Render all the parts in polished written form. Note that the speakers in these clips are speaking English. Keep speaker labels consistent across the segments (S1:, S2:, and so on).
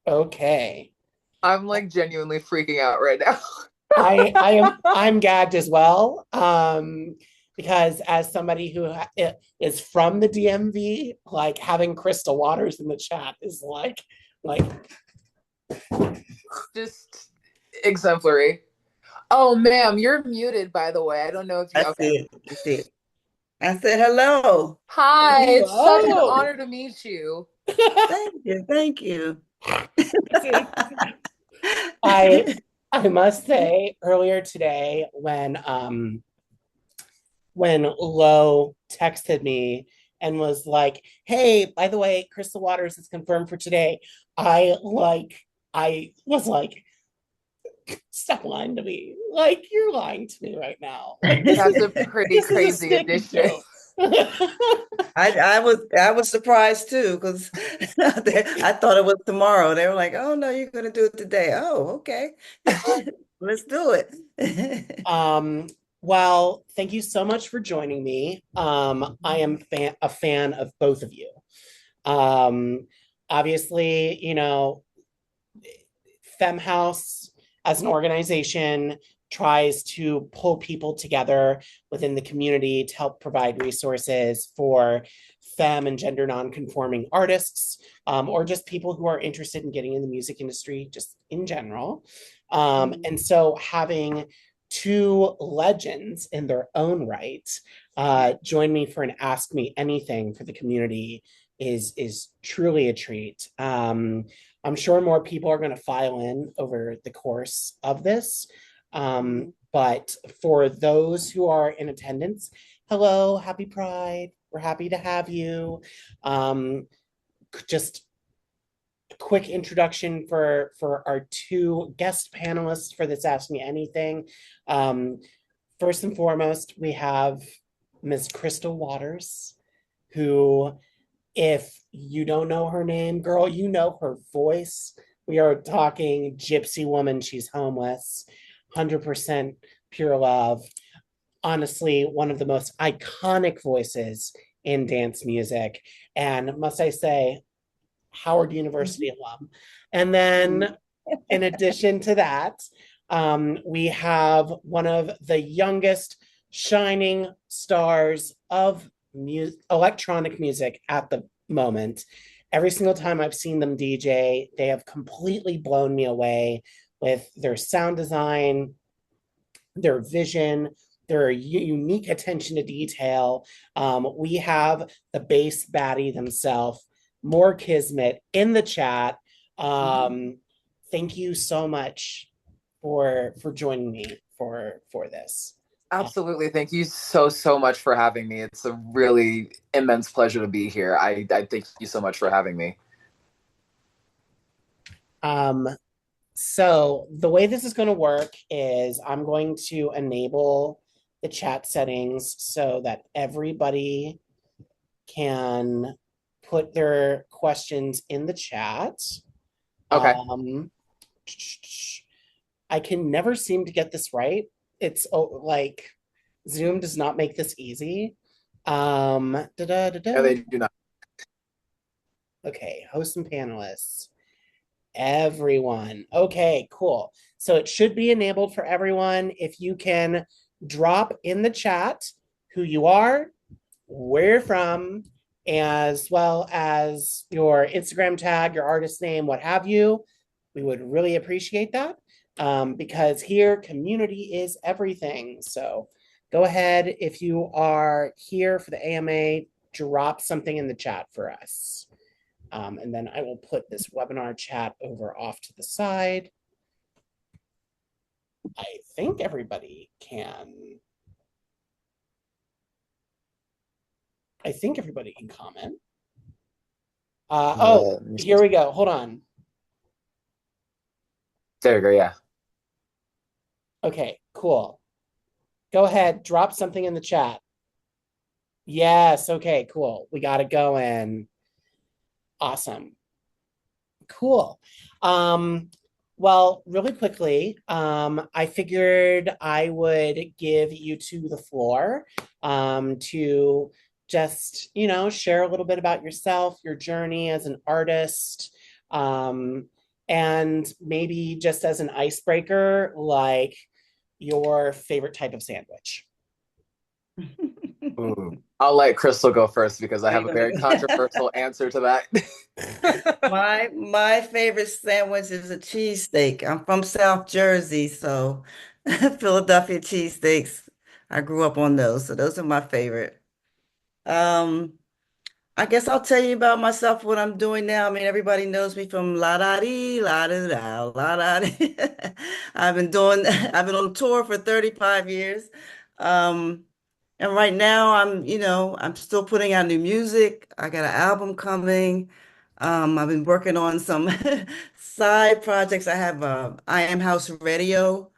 S1: Okay.
S2: I'm like genuinely freaking out right now.
S1: I'm gagged as well. Because as somebody who is from the DMV, like having Crystal Waters in the chat is like
S2: Just exemplary. Oh, ma'am, you're muted, by the way. I don't know if you.
S3: I
S2: Okay.
S3: see it. I see it. I said hello.
S2: Hi, it's such an
S1: hello.
S2: honor to meet you.
S3: Thank you. Thank you.
S1: I I must say earlier today when Lo texted me and was like, "Hey, by the way, Crystal Waters is confirmed for today." I was like, "Stop lying to me! Like you're lying to me right now. Like
S2: That's a pretty
S1: this is a
S2: crazy
S1: stick
S2: addition.
S1: joke."
S3: I was surprised too because I thought it was tomorrow. They were like, "Oh no, you're gonna do it today." Oh, okay. Let's do it.
S1: Um, well, thank you so much for joining me. I am a fan of both of you. Um, Obviously, FemHouse as an organization tries to pull people together within the community to help provide resources for femme and gender non-conforming artists, or just people who are interested in getting in the music industry just in general. And so having two legends in their own right join me for an Ask Me Anything for the community is truly a treat. I'm sure more people are going to file in over the course of this. But for those who are in attendance, hello, happy Pride. We're happy to have you. Um, just a quick introduction for our two guest panelists for this Ask Me Anything. Um, First and foremost, we have Ms. Crystal Waters, who if you don't know her name, girl, you know her voice. We are talking Gypsy Woman, she's homeless, 100% pure love. Honestly, one of the most iconic voices in dance music. And must I say, Howard University alum. And then, in addition to that, we have one of the youngest shining stars of electronic music at the moment. Every single time I've seen them DJ, they have completely blown me away with their sound design, their vision, their unique attention to detail. We have the bass baddie themselves, more Kismet in the chat. Um, Thank you so much for joining me for this.
S2: Absolutely. Thank you so much for having me. It's a really immense pleasure to be here. I thank you so much for having me.
S1: Um, so the way this is going to work is I'm going to enable the chat settings so that everybody can put their questions in the chat.
S2: Okay.
S1: Um, I can never seem to get this right. It's like Zoom does not make this easy.
S2: No,
S1: Da-da-da-da.
S2: they do not.
S1: Okay, hosts and panelists. Everyone. Okay, cool. So it should be enabled for everyone. If you can drop in the chat who you are, where you're from, as well as your Instagram tag, your artist name, what have you, we would really appreciate that because here, community is everything. So go ahead if you are here for the AMA, drop something in the chat for us. And then I will put this webinar chat over off to the side. I think everybody can. I think everybody can comment. Oh,
S2: Let me see.
S1: here we go. Hold on.
S2: There you go. Yeah.
S1: Okay, cool. Go ahead, drop something in the chat. Yes, okay, cool. We got it going. Awesome. Cool. Um, well, really quickly, I figured I would give you two the floor to just, share a little bit about yourself, your journey as an artist, um, And maybe just as an icebreaker, like your favorite type of sandwich.
S2: Ooh. I'll let Crystal go first because I
S3: Are you
S2: have a very
S3: gonna-
S2: controversial answer to that.
S3: My favorite sandwich is a cheesesteak. I'm from South Jersey, so Philadelphia cheesesteaks. I grew up on those, so those are my favorite. Um, I guess I'll tell you about myself, what I'm doing now. I mean, everybody knows me from la da dee, la da da, la da dee. I've been on tour for 35 years. Um, and right now I'm still putting out new music. I got an album coming. I've been working on some side projects. I have I Am House Radio.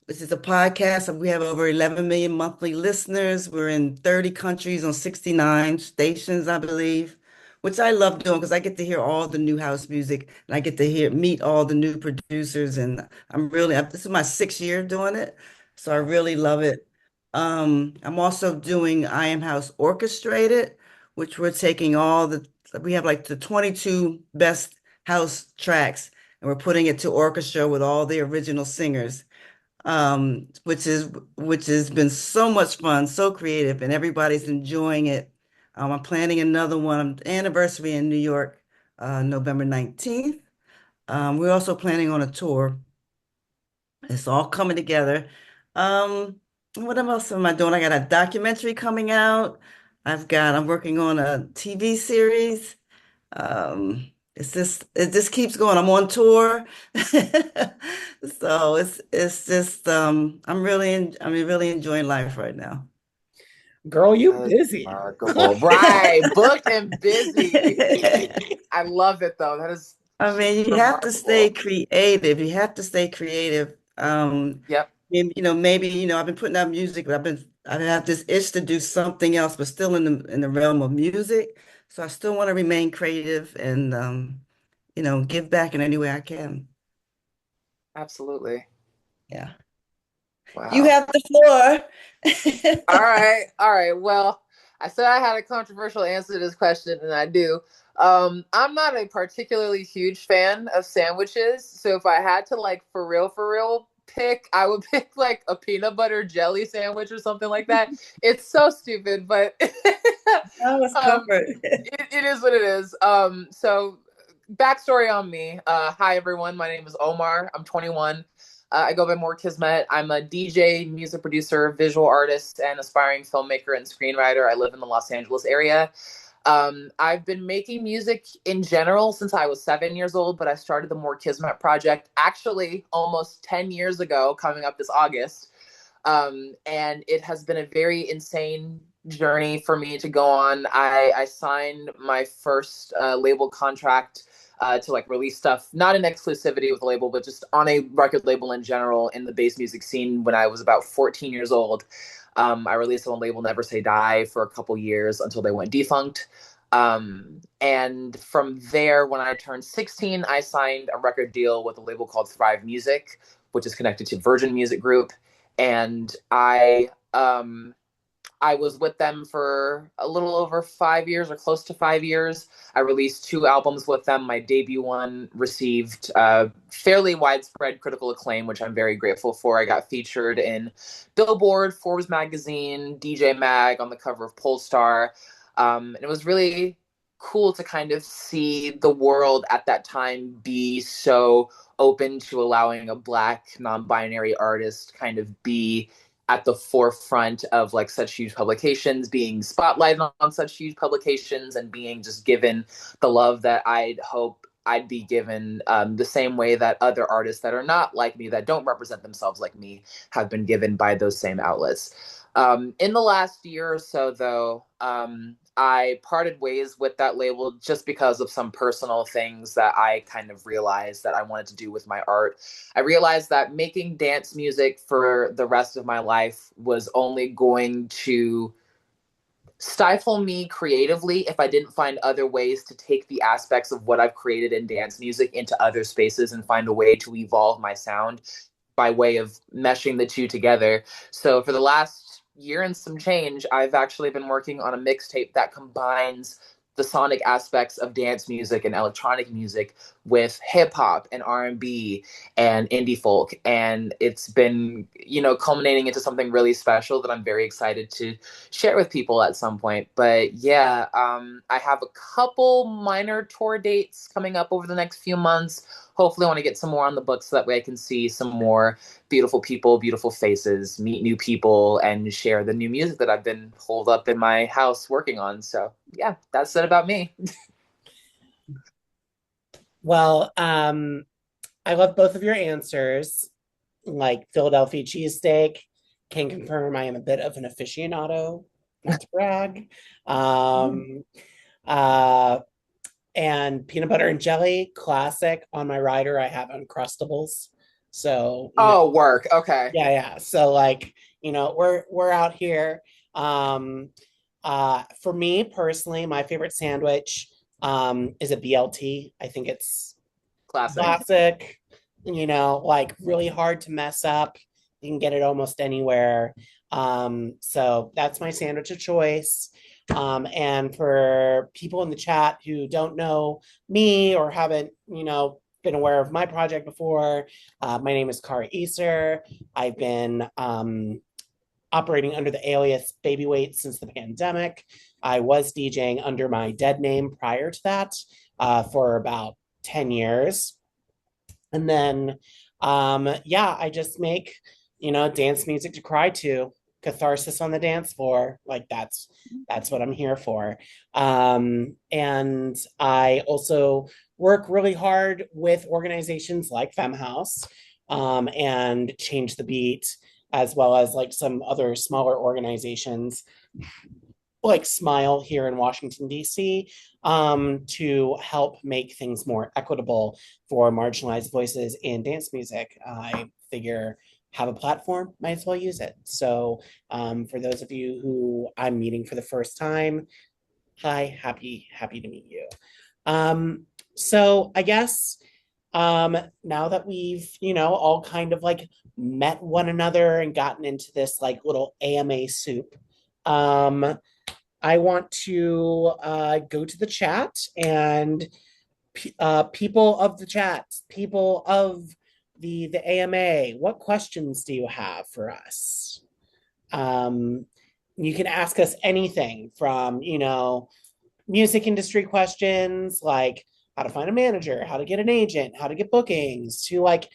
S3: This is a podcast. We have over 11 million monthly listeners. We're in 30 countries on 69 stations, I believe, which I love doing because I get to hear all the new house music and I get to meet all the new producers. And this is my 6th year doing it. So I really love it. I'm also doing I Am House Orchestrated, which we're taking we have like the 22 best house tracks and we're putting it to orchestra with all the original singers, which has been so much fun, so creative, and everybody's enjoying it. I'm planning another one, anniversary in New York, November 19th. We're also planning on a tour. It's all coming together. What else am I doing? I got a documentary coming out. I'm working on a TV series. It just keeps going. I'm on tour. So it's just I'm really enjoying life right now.
S1: Girl, you
S2: That is
S1: busy.
S2: remarkable. Right. Booked and busy. I love it though. That is
S3: I mean, you have to stay
S2: remarkable.
S3: creative. You have to stay creative.
S2: Yep.
S3: Maybe, I've been putting out music, but I have this itch to do something else, but still in the realm of music. So I still want to remain creative and give back in any way I can.
S2: Absolutely.
S3: Yeah. You
S2: Wow.
S3: have the floor.
S2: All right. All right. Well, I said I had a controversial answer to this question, and I do. I'm not a particularly huge fan of sandwiches. So if I had to like for real pick, I would pick like a peanut butter jelly sandwich or something like that. It's so stupid, but
S3: Oh, it's
S2: um
S3: comfort.
S2: it is what it is. So backstory on me. Hi everyone. My name is Omar. I'm 21. I go by more Kismet. I'm a DJ, music producer, visual artist, and aspiring filmmaker and screenwriter. I live in the Los Angeles area. I've been making music in general since I was 7 years old, but I started the More Kismet project actually almost 10 years ago, coming up this August. And it has been a very insane journey for me to go on. I signed my first label contract to like release stuff, not in exclusivity with a label, but just on a record label in general in the bass music scene when I was about 14 years old. I released on label Never Say Die for a couple years until they went defunct. And from there, when I turned 16, I signed a record deal with a label called Thrive Music, which is connected to Virgin Music Group. And I was with them for a little over 5 years or close to 5 years. I released 2 albums with them. My debut one received fairly widespread critical acclaim, which I'm very grateful for. I got featured in Billboard, Forbes magazine, DJ Mag, on the cover of Polestar. And it was really cool to kind of see the world at that time be so open to allowing a Black non-binary artist kind of be at the forefront of like such huge publications, being spotlighted on such huge publications, and being just given the love that I'd hope I'd be given, the same way that other artists that are not like me, that don't represent themselves like me, have been given by those same outlets. In the last year or so, though, I parted ways with that label just because of some personal things that I kind of realized that I wanted to do with my art. I realized that making dance music for the rest of my life was only going to stifle me creatively if I didn't find other ways to take the aspects of what I've created in dance music into other spaces and find a way to evolve my sound by way of meshing the two together. So for the last year and some change, I've actually been working on a mixtape that combines the sonic aspects of dance music and electronic music with hip hop and R&B and indie folk, and it's been, culminating into something really special that I'm very excited to share with people at some point. But yeah, I have a couple minor tour dates coming up over the next few months. Hopefully I want to get some more on the books so that way I can see some more beautiful people, beautiful faces, meet new people, and share the new music that I've been holed up in my house working on. So yeah, that's it about me.
S1: Well, I love both of your answers. Like Philadelphia cheesesteak, can confirm I am a bit of an aficionado, not to brag. Um, uh, and peanut butter and jelly, classic. On my rider, I have Uncrustables. So,
S2: Oh, work. Okay.
S1: yeah. So like, we're out here. Um, for me personally, my favorite sandwich is a BLT. I think it's
S2: Classic.
S1: classic, like really hard to mess up. You can get it almost anywhere. So that's my sandwich of choice. And for people in the chat who don't know me or haven't, been aware of my project before, my name is Kara Easter. I've been operating under the alias Babyweight since the pandemic. I was DJing under my dead name prior to that for about 10 years. And then, yeah, I just make, dance music to cry to, catharsis on the dance floor. Like that's what I'm here for. And I also work really hard with organizations like FemHouse, and Change the Beat, as well as like some other smaller organizations like Smile here in Washington, D.C., to help make things more equitable for marginalized voices in dance music. I figure have a platform, might as well use it. So for those of you who I'm meeting for the first time, hi, happy to meet you. So I guess now that we've, all kind of like met one another and gotten into this like little AMA soup, I want to go to the chat and people of the chat, people of the AMA, what questions do you have for us? Um, you can ask us anything from, music industry questions like how to find a manager, how to get an agent, how to get bookings, to like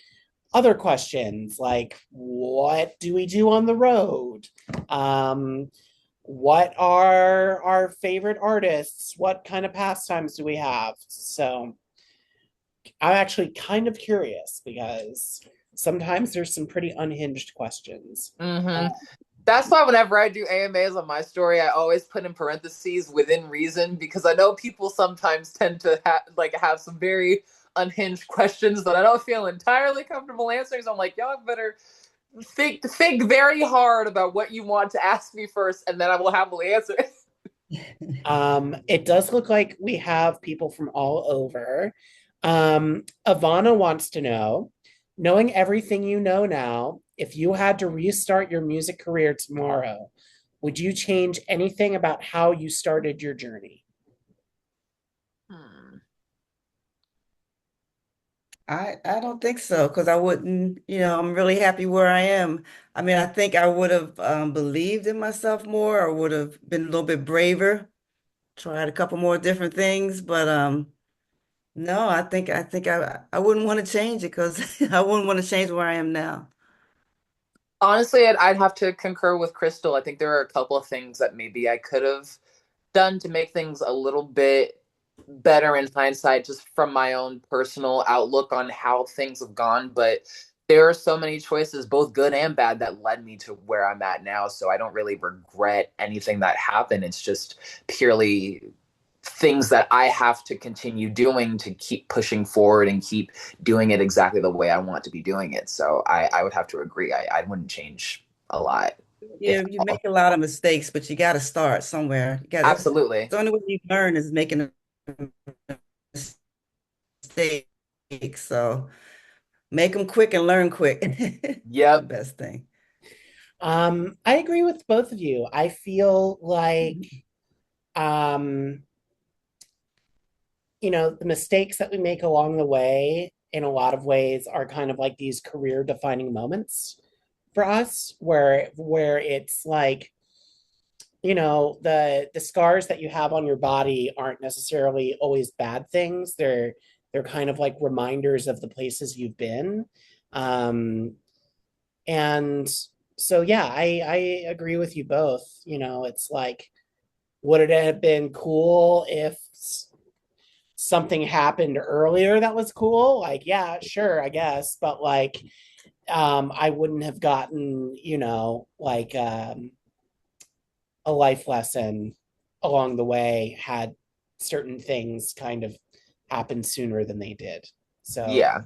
S1: other questions like what do we do on the road? What are our favorite artists? What kind of pastimes do we have? So I'm actually kind of curious because sometimes there's some pretty unhinged questions.
S2: Mm-hmm. That's why whenever I do AMAs on my story, I always put in parentheses within reason, because I know people sometimes tend to have some very unhinged questions that I don't feel entirely comfortable answering. So I'm like, y'all better think very hard about what you want to ask me first, and then I will happily answer it.
S1: It does look like we have people from all over. Ivana wants to know, knowing everything you know now, if you had to restart your music career tomorrow, would you change anything about how you started your journey?
S3: I don't think so, because I wouldn't, I'm really happy where I am. I mean, I think I would have believed in myself more, or would have been a little bit braver, tried a couple more different things, but no, I wouldn't want to change it, because I wouldn't want to change where I am now.
S2: Honestly, I'd have to concur with Crystal. I think there are a couple of things that maybe I could have done to make things a little bit better in hindsight, just from my own personal outlook on how things have gone. But there are so many choices, both good and bad, that led me to where I'm at now. So I don't really regret anything that happened. It's just purely things that I have to continue doing to keep pushing forward and keep doing it exactly the way I want to be doing it. So I would have to agree. I wouldn't change a lot. If
S3: Yeah, you make a lot of mistakes, but you got to start somewhere. That's
S2: absolutely.
S3: the only way you learn, is making a mistake. So make them quick and learn quick. The
S2: Yep.
S3: best thing.
S1: I agree with both of you. I feel like um the mistakes that we make along the way in a lot of ways are kind of like these career defining moments for us where it's like, the scars that you have on your body aren't necessarily always bad things. They're kind of like reminders of the places you've been. And so yeah, I agree with you both. It's like, would it have been cool if something happened earlier that was cool? Like, yeah, sure, I guess. But like, I wouldn't have gotten, like a life lesson along the way had certain things kind of happened sooner than they did. So
S2: Yeah.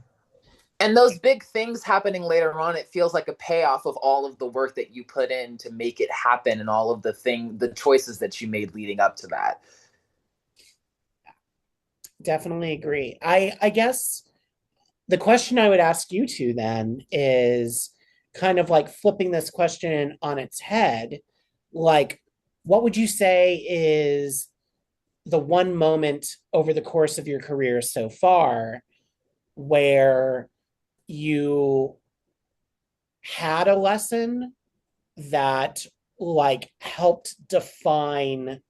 S2: And those big things happening later on, it feels like a payoff of all of the work that you put in to make it happen and all of the choices that you made leading up to that.
S1: definitely agree. I guess the question I would ask you two then is kind of like flipping this question on its head. Like, what would you say is the one moment over the course of your career so far where you had a lesson that like helped define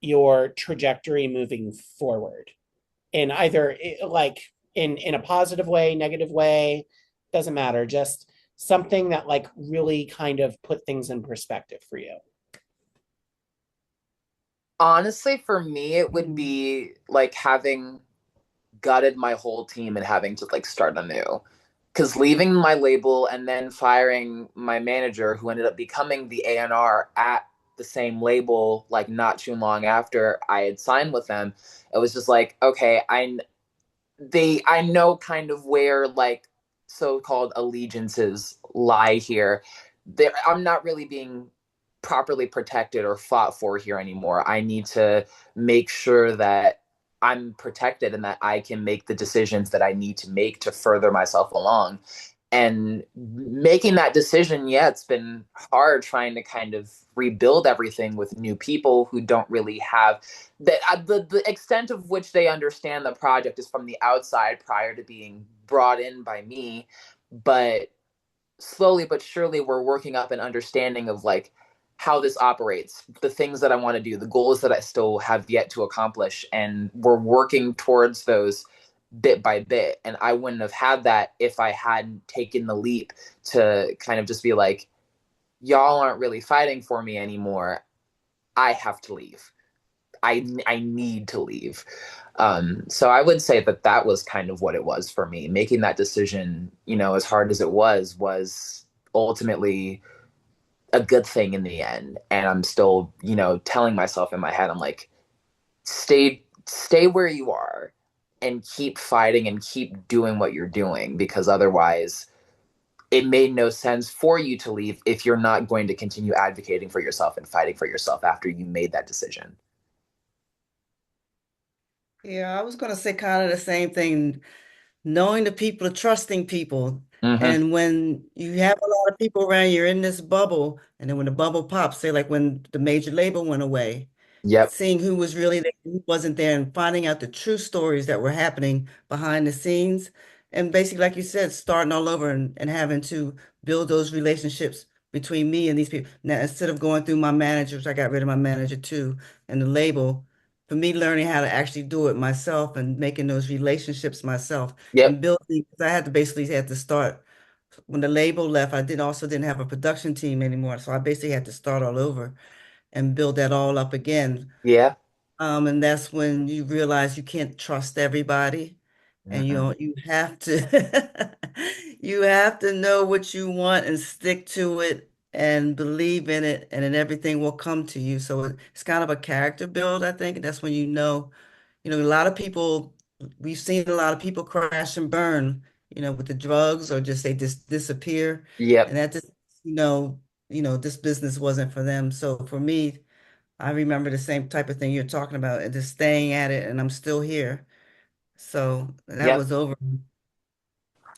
S1: your trajectory moving forward in either like in a positive way, negative way, doesn't matter, just something that like really kind of put things in perspective for you?
S2: Honestly, for me, it would be like having gutted my whole team and having to like start anew. Because leaving my label and then firing my manager, who ended up becoming the A&R at the same label, like not too long after I had signed with them, it was just like, okay, I know kind of where like so-called allegiances lie here. I'm not really being properly protected or fought for here anymore. I need to make sure that I'm protected and that I can make the decisions that I need to make to further myself along. And making that decision, yeah, it's been hard trying to kind of rebuild everything with new people who don't really have the extent of which they understand the project is from the outside prior to being brought in by me. But slowly but surely we're working up an understanding of like how this operates, the things that I want to do, the goals that I still have yet to accomplish, and we're working towards those bit by bit. And I wouldn't have had that if I hadn't taken the leap to kind of just be like, y'all aren't really fighting for me anymore. I have to leave. I need to leave. So I would say that that was kind of what it was for me. Making that decision, as hard as it was ultimately a good thing in the end. And I'm still, telling myself in my head, I'm like, stay where you are and keep fighting and keep doing what you're doing, because otherwise it made no sense for you to leave if you're not going to continue advocating for yourself and fighting for yourself after you made that decision.
S3: Yeah, I was going to say kind of the same thing. Knowing the people, trusting people.
S2: Mm-hmm.
S3: And when you have a lot of people around, you're in this bubble. And then when the bubble pops, say like when the major label went away,
S2: Yep.
S3: seeing who was really there, who wasn't there, and finding out the true stories that were happening behind the scenes. And basically, like you said, starting all over and having to build those relationships between me and these people. Now, instead of going through my managers, I got rid of my manager too, and the label. For me, learning how to actually do it myself and making those relationships myself
S2: Yep.
S3: and building, because I had to basically had to start when the label left. I didn't have a production team anymore, so I basically had to start all over and build that all up again.
S2: Yeah.
S3: And that's when you realize you can't trust everybody, and
S2: Mm-mm.
S3: you have to you have to know what you want and stick to it and believe in it, and then everything will come to you. So it's kind of a character build, I think. And that's when a lot of people, we've seen a lot of people crash and burn, with the drugs or just they just disappear.
S2: Yep.
S3: And that just, this business wasn't for them. So for me, I remember the same type of thing you're talking about and just staying at it, and I'm still here. So that
S2: Yep.
S3: was over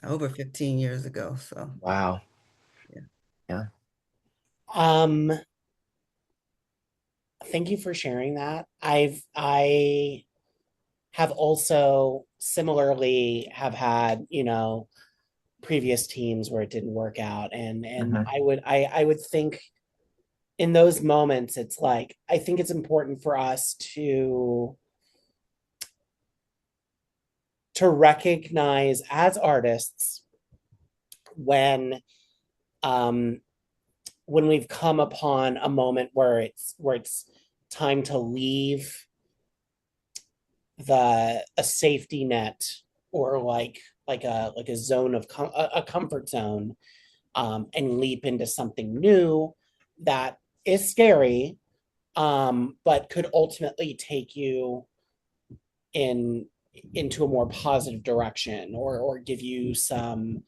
S3: 15 years ago. So
S2: Wow.
S3: yeah.
S2: Yeah.
S1: um thank you for sharing that. I have also similarly have had, you know, previous teams where it didn't work out. And
S2: Mhm.
S1: I would think in those moments, it's like, I think it's important for us to recognize as artists when um when we've come upon a moment where it's time to leave the a safety net, or like a zone of a comfort zone, and leap into something new that is scary, but could ultimately take you in into a more positive direction, or give you some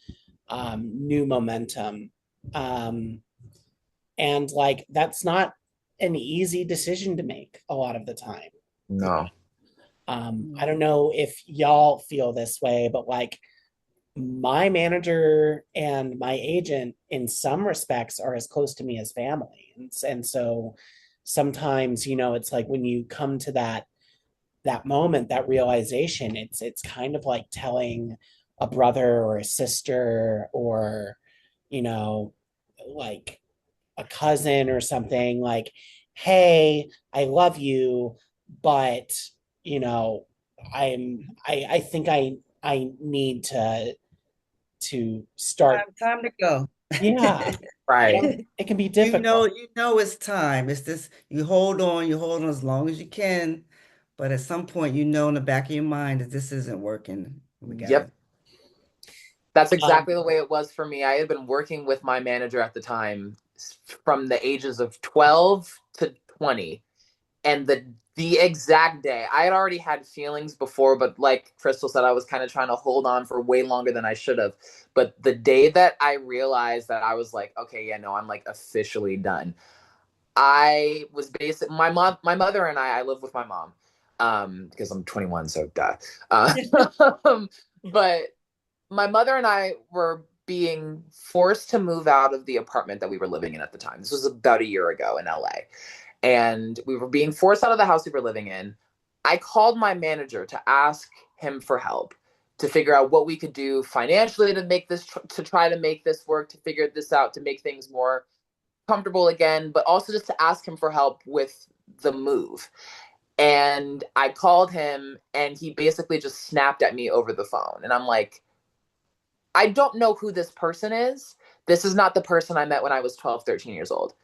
S1: new momentum. Um, and like that's not an easy decision to make a lot of the time.
S2: No.
S1: I don't know if y'all feel this way, but like my manager and my agent, in some respects, are as close to me as family. And so sometimes, you know, it's like when you come to that moment, that realization, it's kind of like telling a brother or a sister, or, you know, like a cousin or something, like, hey, I love you, but you know, I think I need to start.
S3: Time to go.
S1: Yeah.
S2: Right.
S1: And it can be difficult.
S3: You know it's time. It's this, you hold on as long as you can, but at some point you know in the back of your mind that this isn't working. We gotta
S2: Yep. That's
S1: um
S2: exactly the way it was for me. I had been working with my manager at the time from the ages of 12 to 20. And the exact day, I had already had feelings before, but like Crystal said, I was kind of trying to hold on for way longer than I should have. But the day that I realized that, I was like, okay, yeah, no, I'm like officially done. I was basic. My mother and I live with my mom, because I'm 21, so duh. But my mother and I were being forced to move out of the apartment that we were living in at the time. This was about a year ago in LA, and we were being forced out of the house we were living in. I called my manager to ask him for help, to figure out what we could do financially to make this, to try to make this work, to figure this out, to make things more comfortable again, but also just to ask him for help with the move. And I called him, and he basically just snapped at me over the phone. And I'm like, I don't know who this person is. This is not the person I met when I was 12, 13 years old.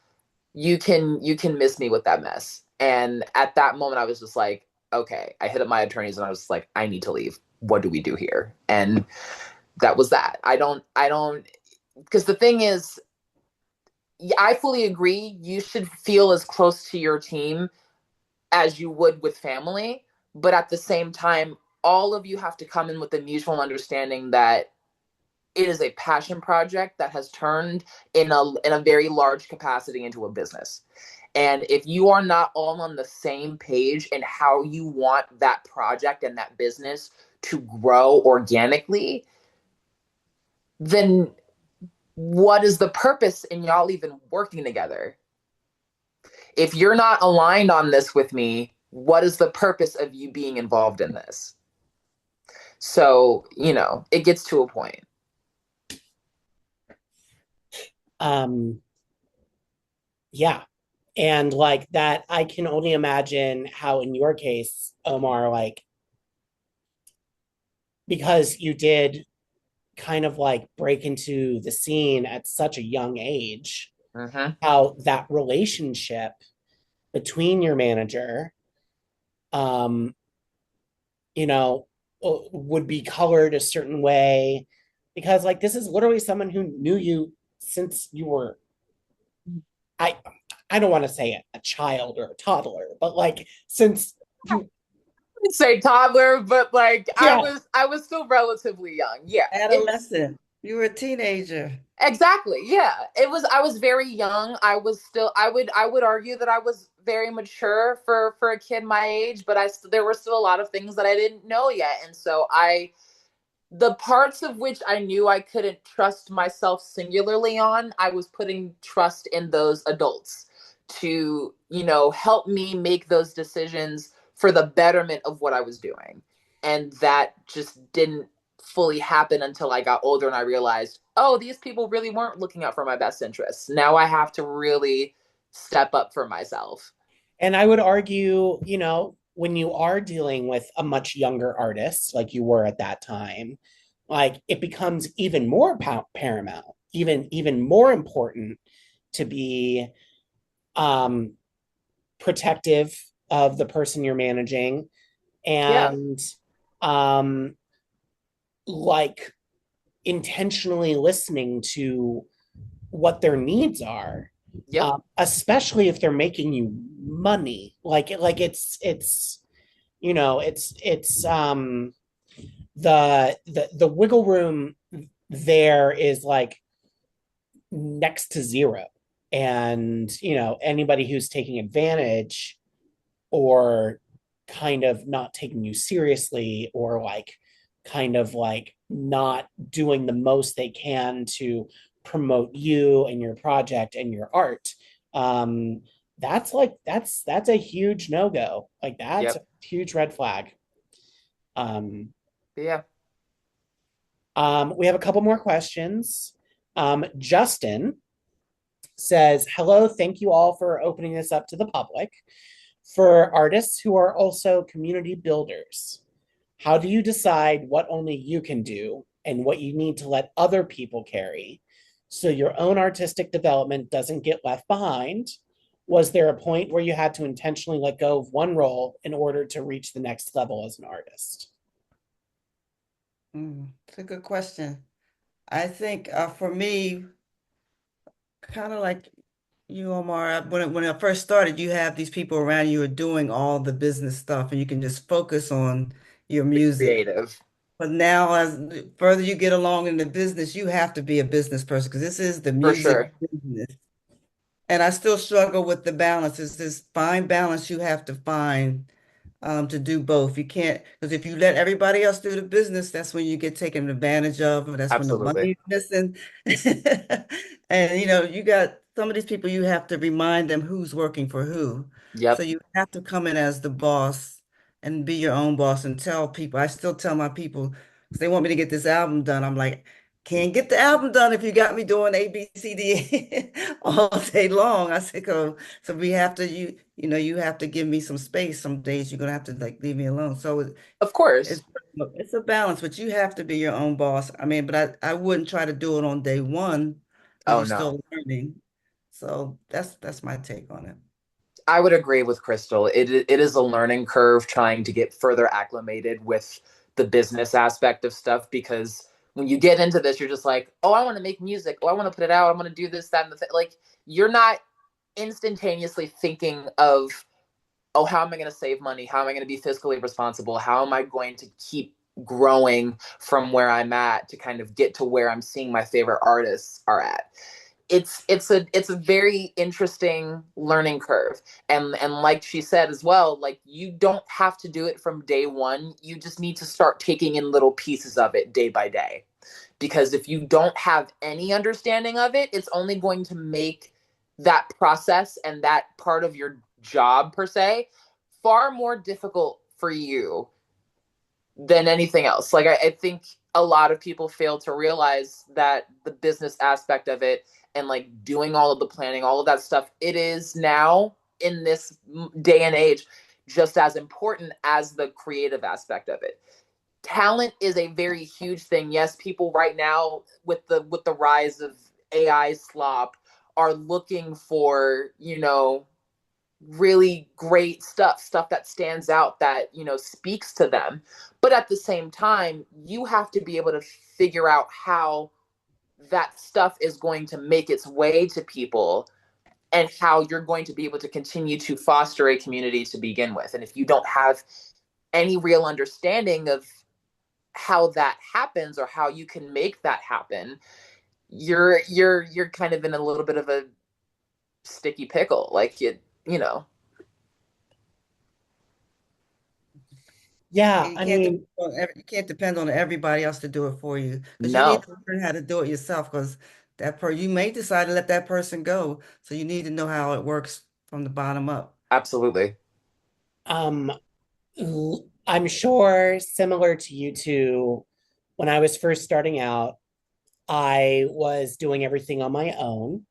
S2: You can miss me with that mess. And at that moment I was just like, okay. I hit up my attorneys and I was like, I need to leave. What do we do here? And that was that. I don't because the thing is, I fully agree, you should feel as close to your team as you would with family, but at the same time, all of you have to come in with a mutual understanding that it is a passion project that has turned in a very large capacity into a business. And if you are not all on the same page in how you want that project and that business to grow organically, then what is the purpose in y'all even working together? If you're not aligned on this with me, what is the purpose of you being involved in this? So, it gets to a point.
S1: um yeah. And like that, I can only imagine how in your case, Omar, like, because you did kind of like break into the scene at such a young age,
S2: Mm-hmm.
S1: how that relationship between your manager, um, you know, would be colored a certain way, because like this is literally someone who knew you since you were, I I don't want to say a child or a toddler, but like since you,
S2: I'd say toddler, but like I
S1: yeah,
S2: was I was still relatively young. Yeah. It's
S3: adolescent. You were a teenager.
S2: exactly. Yeah. I was very young. I would argue that I was very mature for a kid my age, but there were still a lot of things that I didn't know yet. And so the parts of which I knew I couldn't trust myself singularly on, I was putting trust in those adults to, help me make those decisions for the betterment of what I was doing. And that just didn't fully happen until I got older and I realized, oh, these people really weren't looking out for my best interests. Now I have to really step up for myself.
S1: And I would argue, when you are dealing with a much younger artist like you were at that time, like it becomes even more paramount, even more important to be um protective of the person you're managing,
S2: Yeah.
S1: and um like intentionally listening to what their needs are,
S2: Yep.
S1: especially if they're making you money. Like it's the wiggle room there is like next to zero. And anybody who's taking advantage or kind of not taking you seriously, or like kind of like not doing the most they can to promote you and your project and your art, that's a huge no-go. Like that's a
S2: Yep.
S1: huge red flag. um
S2: Yeah.
S1: we have a couple more questions. Justin says, hello, thank you all for opening this up to the public. For artists who are also community builders, how do you decide what only you can do and what you need to let other people carry so your own artistic development doesn't get left behind? Was there a point where you had to intentionally let go of one role in order to reach the next level as an artist?
S3: It's a good question. I think for me, kind of like you, Omar, when I first started, you have these people around you who are doing all the business stuff, and you can just focus on your
S2: The
S3: music.
S2: creative.
S3: But now, as further you get along in the business, you have to be a business person because this is the
S2: For
S3: music
S2: sure.
S3: business. And I still struggle with the balance. It's this fine balance you have to find to do both. You can't, because if you let everybody else do the business, that's when you get taken advantage of, and that's when the
S2: Absolutely.
S3: money is missing. And you got some of these people, you have to remind them who's working for who. So
S2: Yep.
S3: you have to come in as the boss and be your own boss and tell people. I still tell my people, because they want me to get this album done. I'm like, can't get the album done if you got me doing A, B, C, D all day long. I said, oh, so we have to, you have to give me some space. Some days you're gonna have to like leave me alone. So
S2: Of course.
S3: it's it's a balance, but you have to be your own boss. I mean, but I wouldn't try to do it on day one because
S2: Oh
S3: you're
S2: no.
S3: still learning. So that's my take on it.
S2: I would agree with Crystal. It is a learning curve trying to get further acclimated with the business aspect of stuff, because when you get into this, you're just like, oh, I want to make music. Oh, I want to put it out. I want to do this, that, and the thing. Like, you're not instantaneously thinking of, oh, how am I going to save money? How am I going to be fiscally responsible? How am I going to keep growing from where I'm at to kind of get to where I'm seeing my favorite artists are at? It's a very interesting learning curve, and like she said as well, like, you don't have to do it from day one. You just need to start taking in little pieces of it day by day, because if you don't have any understanding of it, it's only going to make that process and that part of your job per se far more difficult for you than anything else. Like, I think a lot of people fail to realize that the business aspect of it, and like doing all of the planning, all of that stuff, it is now in this day and age just as important as the creative aspect of it. Talent is a very huge thing. Yes, people right now with the rise of AI slop are looking for, really great stuff that stands out, that speaks to them. But at the same time, you have to be able to figure out how that stuff is going to make its way to people, and how you're going to be able to continue to foster a community to begin with. And if you don't have any real understanding of how that happens or how you can make that happen, you're kind of in a little bit of a sticky pickle. Like, you know.
S1: Yeah,
S3: You
S1: I
S3: can't depend
S1: mean,
S3: on you can't depend on everybody else to do it for you because you need
S2: No,
S3: to learn how to do it yourself because you may decide to let that person go. So you need to know how it works from the bottom up.
S2: absolutely.
S1: um I'm sure similar to you two, when I was first starting out, I was doing everything on my own.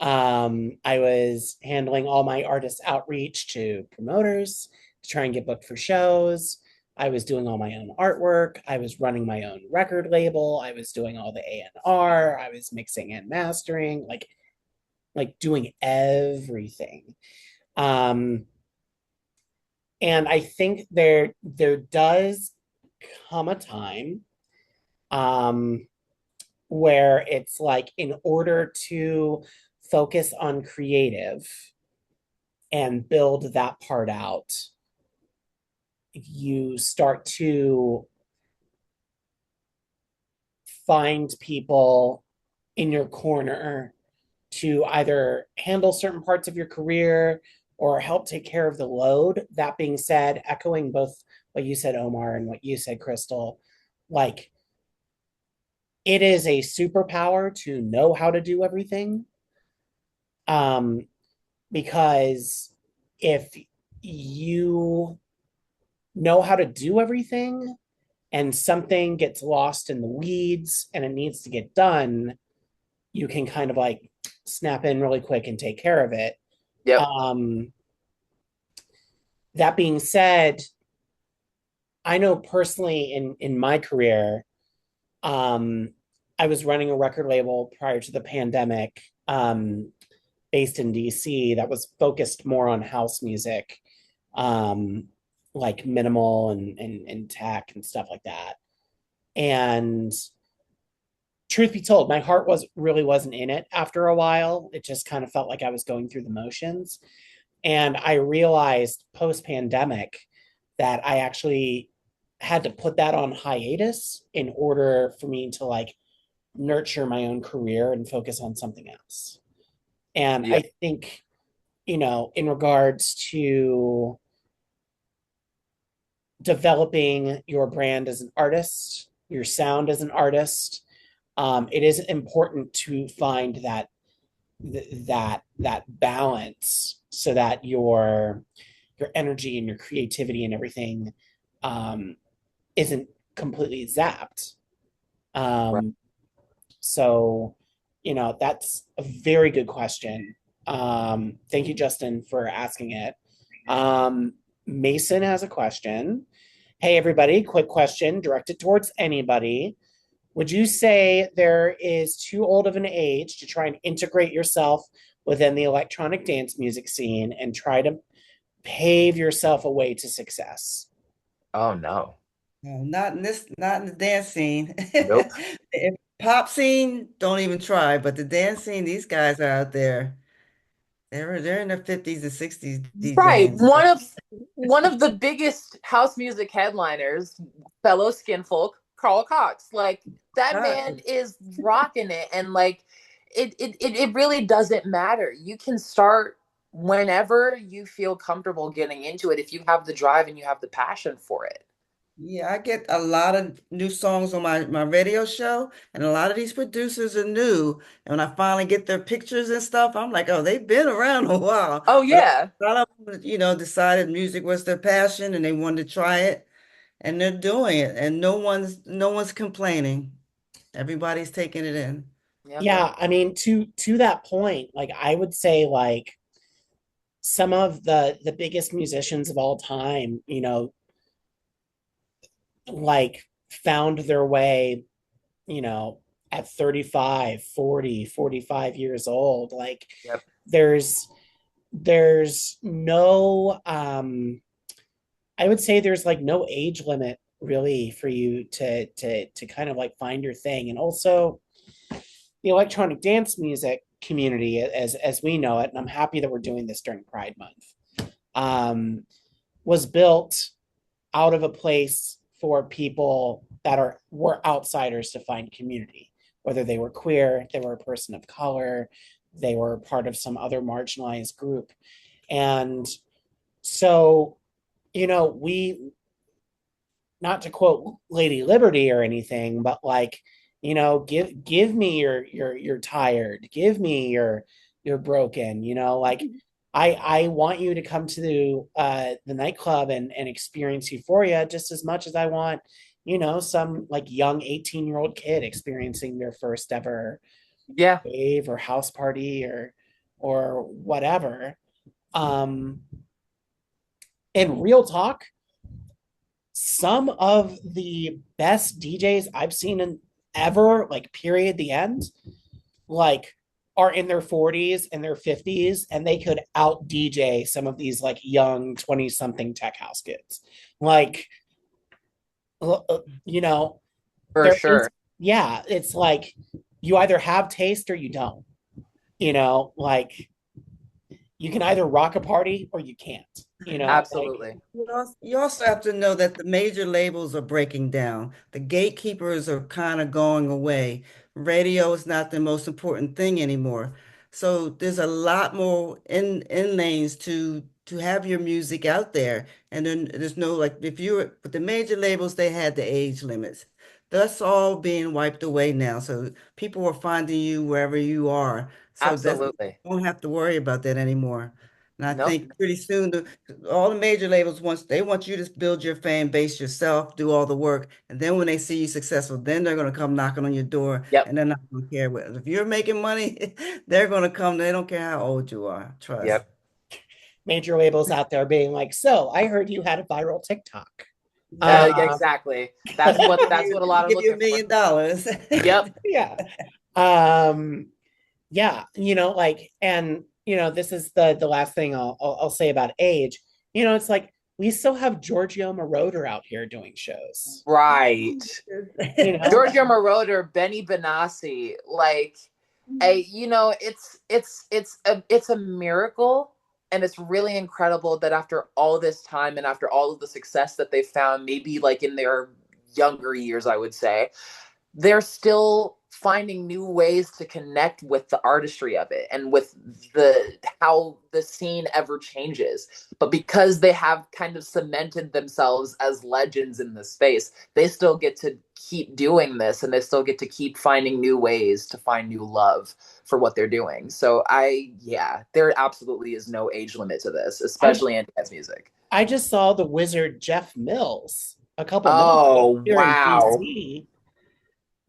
S1: I was handling all my artist outreach to promoters to try and get booked for shows. I was doing all my own artwork. I was running my own record label. I was doing all the A&R. I was mixing and mastering, like doing everything. Um, and I think there does come a time um, where it's like in order to focus on creative and build that part out, you start to find people in your corner to either handle certain parts of your career or help take care of the load. That being said, echoing both what you said, Omar, and what you said, Crystal, like it is a superpower to know how to do everything. Um, because if you know how to do everything and something gets lost in the weeds and it needs to get done, you can kind of like snap in really quick and take care of it.
S2: Yep.
S1: That being said, I know personally in my career, um, I was running a record label prior to the pandemic, based in DC that was focused more on house music, um, like minimal and tech and stuff like that. And truth be told, my heart wasn't in it after a while. It just kind of felt like I was going through the motions. And I realized post pandemic that I actually had to put that on hiatus in order for me to like nurture my own career and focus on something else. And
S2: Yeah.
S1: I think, in regards to developing your brand as an artist, your sound as an artist, it is important to find that balance so that your energy and your creativity and everything um, isn't completely zapped.
S2: Right.
S1: Um, so, that's a very good question. Thank you, Justin, for asking it. Mason has a question. Hey, everybody, quick question directed towards anybody. Would you say there is too old of an age to try and integrate yourself within the electronic dance music scene and try to pave yourself a way to success?
S2: Oh no.
S3: No, not in the dance scene.
S2: Nope.
S3: If pop scene, don't even try. But the dance scene, these guys are out there. They're in their 50s and 60s
S2: Right.
S3: DJing.
S2: One of the biggest house music headliners, fellow skinfolk, Carl Cox. Like that man
S3: So,
S2: is rocking it. And like it really doesn't matter. You can start whenever you feel comfortable getting into it if you have the drive and you have the passion for it.
S3: yeah, I get a lot of new songs on my radio show, and a lot of these producers are new. And when I finally get their pictures and stuff, I'm like, oh, they've been around a while.
S2: Oh
S3: But
S2: yeah.
S3: a lot of them, decided music was their passion and they wanted to try it, and they're doing it, and no one's complaining. Everybody's taking it in.
S2: Yep.
S1: Yeah, I mean, to that point, like I would say like some of the biggest musicians of all time, like found their way, you know, at 35, 40, 45 years old. Like
S2: Yep.
S1: there's there's no I would say there's like no age limit really for you to kind of like find your thing. And also the electronic dance music community as we know it, and I'm happy that we're doing this during Pride Month, was built out of a place for people that were outsiders to find community, whether they were queer, they were a person of color, they were part of some other marginalized group. And so, we, not to quote Lady Liberty or anything, but like, give me your tired, give me your broken, like I want you to come to the nightclub and experience euphoria just as much as I want, some like young 18-year-old kid experiencing their first ever
S2: Yeah,
S1: rave or house party or whatever. Um, in real talk, some of the best DJs I've seen in ever, like period, the end, like are in their 40s and their 50s, and they could out DJ some of these like young 20 something tech house kids. Like, you know,
S2: for
S1: there is,
S2: sure.
S1: yeah, it's like you either have taste or you don't, like you can either rock a party or you can't, like,
S2: Absolutely.
S3: You also have to know that the major labels are breaking down. The gatekeepers are kind of going away. Radio is not the most important thing anymore. So there's a lot more in lanes to have your music out there. And then there's no like if you were with the major labels, they had the age limits. That's all being wiped away now. So people are finding you wherever you are. So that's you
S2: Absolutely.
S3: don't have to worry about that anymore. And I
S2: Nope.
S3: think pretty soon all the major labels want you to build your fan base yourself, do all the work, and then when they see you successful, then they're gonna come knocking on your door,
S2: Yep.
S3: and they're not gonna care what if you're making money, they're gonna come. They don't care how old you are. Trust.
S2: Yep.
S1: major labels out there being like, so I heard you had a viral TikTok. um
S2: Exactly.
S3: Let
S2: That's what a
S3: me
S2: lot are
S3: give you
S2: looking for.
S3: $1 million.
S2: Yep.
S1: yeah. um yeah, like, and this is the last thing I'll say about age. It's like we still have Giorgio Moroder out here doing shows,
S2: Right.
S1: you know
S2: Giorgio Moroder, Benny Benassi, like it's a miracle, and it's really incredible that after all this time and after all of the success that they found, maybe like in their younger years, I would say, they're still finding new ways to connect with the artistry of it and with the how the scene ever changes. But because they have kind of cemented themselves as legends in this space, they still get to keep doing this, and they still get to keep finding new ways to find new love for what they're doing. So yeah, there absolutely is no age limit to this,
S1: i
S2: especially in dance music.
S1: I just saw the wizard Jeff Mills a couple months ago
S2: Oh,
S1: here in
S2: wow.
S1: DC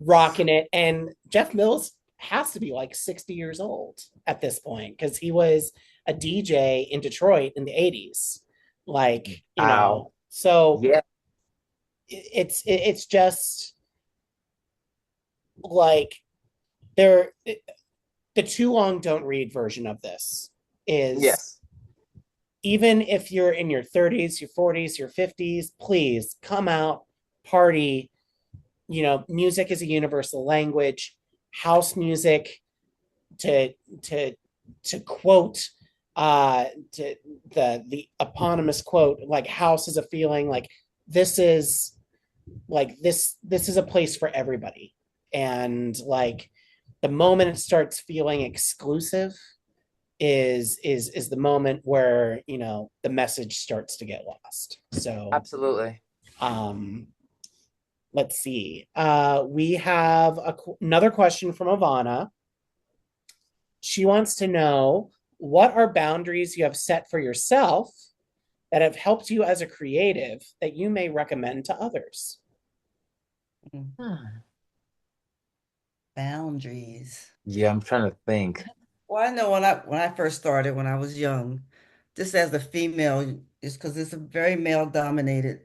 S1: rocking it. And Jeff Mills has to be like 60 years old at this point because he was a DJ in Detroit in the 80s. Like,
S2: Wow.
S1: so
S2: Yeah.
S1: it's just like there the too long don't read version of this is,
S2: Yes.
S1: even if you're in your 30s, your 40s, your 50s, please come out, party. Music is a universal language. House music, to to to quote to the eponymous quote, like house is a feeling, like this is this is a place for everybody. And like the moment it starts feeling exclusive is the moment where the message starts to get lost. So
S2: Absolutely.
S1: um let's see. We have another question from Ivana. She wants to know, what are boundaries you have set for yourself that have helped you as a creative that you may recommend to others?
S2: Hmm.
S3: Boundaries.
S2: Yeah, I'm trying to think.
S3: Well, I know when I first started, when I was young, just as a female, it's because it's a very male dominated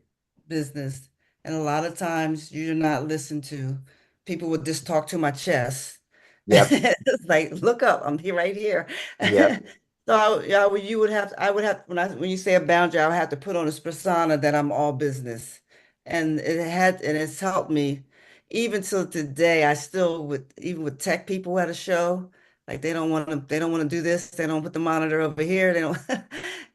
S3: business. And a lot of times you're not listened to. People would just talk to my chest.
S2: Yep.
S3: It's like, look up, I'm here right here.
S2: Yep.
S3: So you would have I would have when you say a boundary, I would have to put on this persona that I'm all business. And it's helped me even till today. I still with even with tech people at a show. Like they don't want to do this. They don't put the monitor over here. They don't.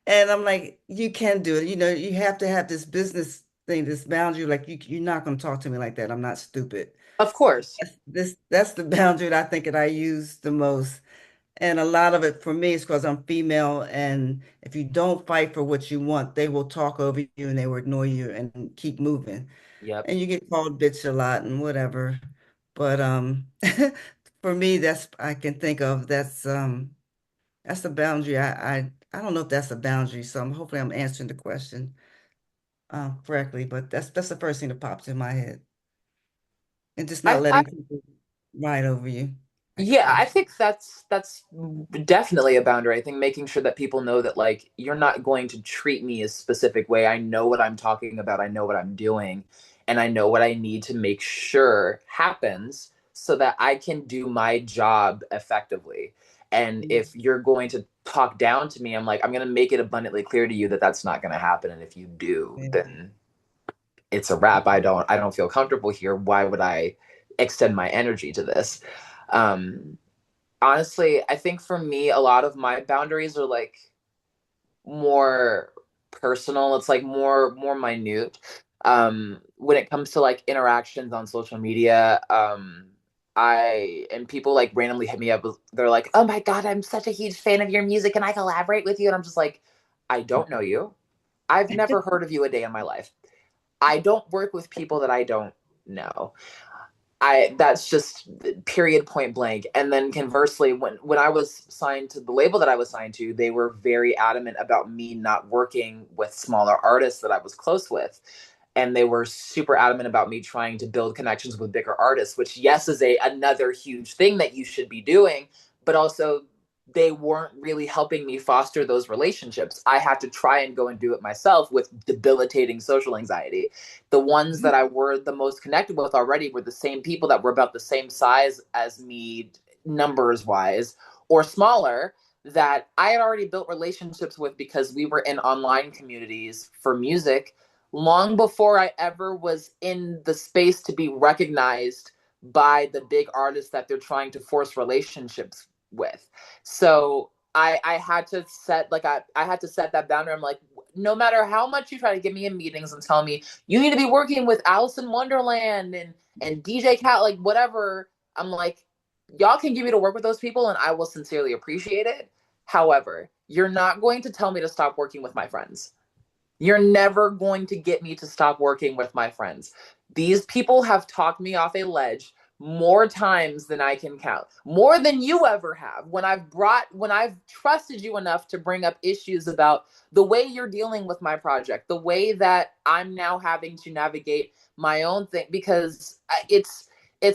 S3: And I'm like, you can do it. You have to have this business thing, this boundary. Like you're not going to talk to me like that. I'm not stupid.
S2: Of course.
S3: That's the boundary that I think that I use the most. And a lot of it for me is because I'm female, and if you don't fight for what you want, they will talk over you and they will ignore you and keep moving.
S2: Yep.
S3: And you get called bitch a lot and whatever. But for me, that's I can think of that's the boundary I don't know if that's a boundary, so hopefully I'm answering the question correctly, but that's the first thing that pops in my head. And just not
S2: I
S3: letting people ride over you, I
S2: Yeah, I
S3: guess.
S2: think that's definitely a boundary. I think making sure that people know that like you're not going to treat me a specific way. I know what I'm talking about. I know what I'm doing, and I know what I need to make sure happens so that I can do my job effectively. And
S3: Mm,
S2: if you're going to talk down to me, I'm like, I'm going to make it abundantly clear to you that that's not going to happen. And if you do,
S3: yeah.
S2: then it's a wrap. I don't feel comfortable here. Why would I extend my energy to this? Um, Honestly, I think for me, a lot of my boundaries are like more personal. It's like more minute. When it comes to like interactions on social media, I and people like randomly hit me up. They're like, "Oh my god, I'm such a huge fan of your music. Can I collaborate with you?" And I'm just like, "I don't know you. I've never heard of you a day in my life. I don't work with people that I don't know." That's just period point blank. And then conversely, when I was signed to the label that I was signed to, they were very adamant about me not working with smaller artists that I was close with. And they were super adamant about me trying to build connections with bigger artists, which yes is a another huge thing that you should be doing, but also they weren't really helping me foster those relationships. I had to try and go and do it myself with debilitating social anxiety. The ones that I were the most connected with already were the same people that were about the same size as me, numbers wise, or smaller, that I had already built relationships with because we were in online communities for music long before I ever was in the space to be recognized by the big artists that they're trying to force relationships with. So I had to set I had to set that boundary. I'm like, no matter how much you try to get me in meetings and tell me you need to be working with Alice in Wonderland and DJ Cat, like whatever, I'm like, y'all can give me to work with those people and I will sincerely appreciate it. However, you're not going to tell me to stop working with my friends. You're never going to get me to stop working with my friends. These people have talked me off a ledge more times than I can count, more than you ever have. When I've trusted you enough to bring up issues about the way you're dealing with my project, the way that I'm now having to navigate my own thing, because it's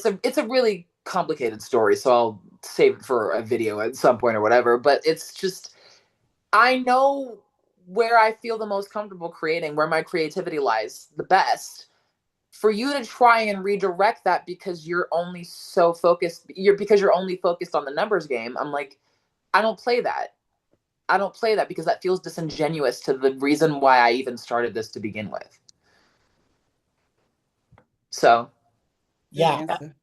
S2: a really complicated story. So I'll save it for a video at some point or whatever. But it's just, I know where I feel the most comfortable creating, where my creativity lies the best. For you to try and redirect that because you're only so focused, because you're only focused on the numbers game. I'm like, I don't play that. I don't play that because that feels disingenuous to the reason why I even started this to begin with. So,
S3: Good
S1: Yeah,
S3: answer.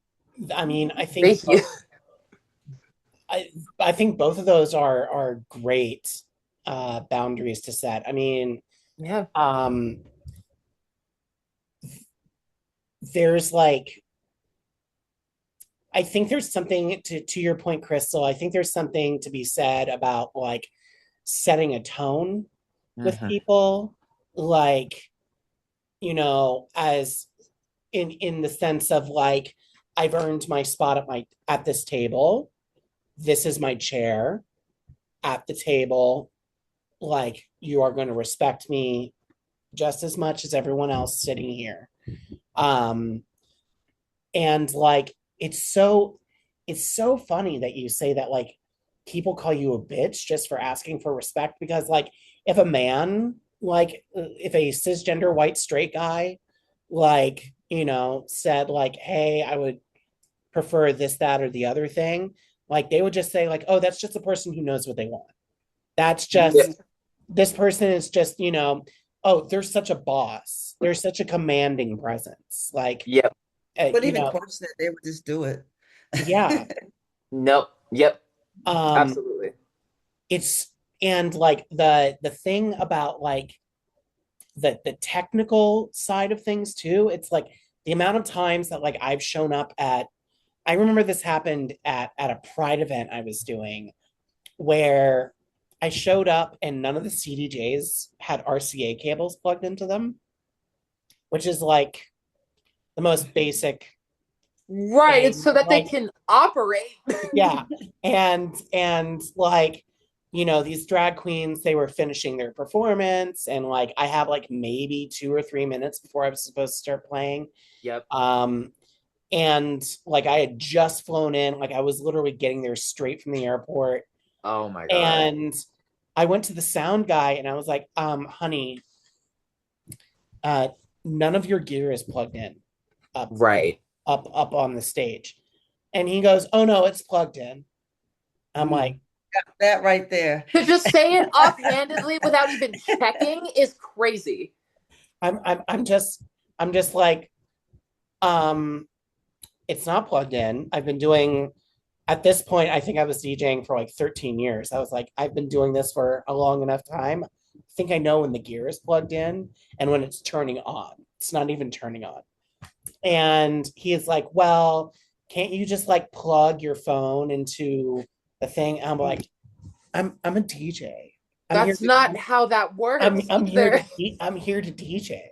S1: I mean,
S2: thank you.
S1: I, I think both of those are great boundaries to set. I mean,
S2: Yeah.
S1: um, there's like I think there's something to your point, Crystal. I think there's something to be said about like setting a tone with
S2: Mm-hmm.
S1: people, like, as in the sense of like, I've earned my spot at this table. This is my chair at the table. Like, you are going to respect me just as much as everyone else sitting here. Um, and like, it's so funny that you say that, like, people call you a bitch just for asking for respect, because like, if a man, like, if a cisgender white straight guy, like, said like, hey, I would prefer this, that, or the other thing, like, they would just say like, oh, that's just a person who knows what they want. That's
S2: Yeah.
S1: just, this person is just, oh, they're such a boss, they're such a commanding presence, like,
S2: Yep.
S3: But
S1: you
S3: even
S1: know
S3: question it, they would just do it.
S1: yeah.
S2: Nope. Yep.
S1: um
S2: Absolutely.
S1: it's and like, the thing about like the technical side of things too, it's like the amount of times that like I've shown up at, I remember this happened at a pride event I was doing, where I showed up and none of the CDJs had RCA cables plugged into them, which is like the most basic
S2: Right. It's
S1: thing.
S2: so that they
S1: Like,
S2: can operate.
S1: yeah. And like, these drag queens, they were finishing their performance, and like I have like maybe 2 or 3 minutes before I was supposed to start playing.
S2: Yep.
S1: And like I had just flown in, like I was literally getting there straight from the airport.
S2: Oh my God.
S1: And I went to the sound guy and I was like, honey, uh, none of your gear is plugged in up,
S2: Right.
S1: up on the stage. And he goes, oh no, it's plugged in. I'm like,
S3: That right there.
S2: To just say it offhandedly without even checking is crazy.
S1: I'm just like, um, it's not plugged in. I've been doing at this point, I think I was DJing for like 13 years. I was like, I've been doing this for a long enough time. I think I know when the gear is plugged in and when it's turning on. It's not even turning on. And he is like, well, can't you just like plug your phone into the thing? I'm like, I'm a DJ. I'm here
S2: That's
S1: to,
S2: not how that works
S1: I'm here
S2: either.
S1: to I'm here to DJ.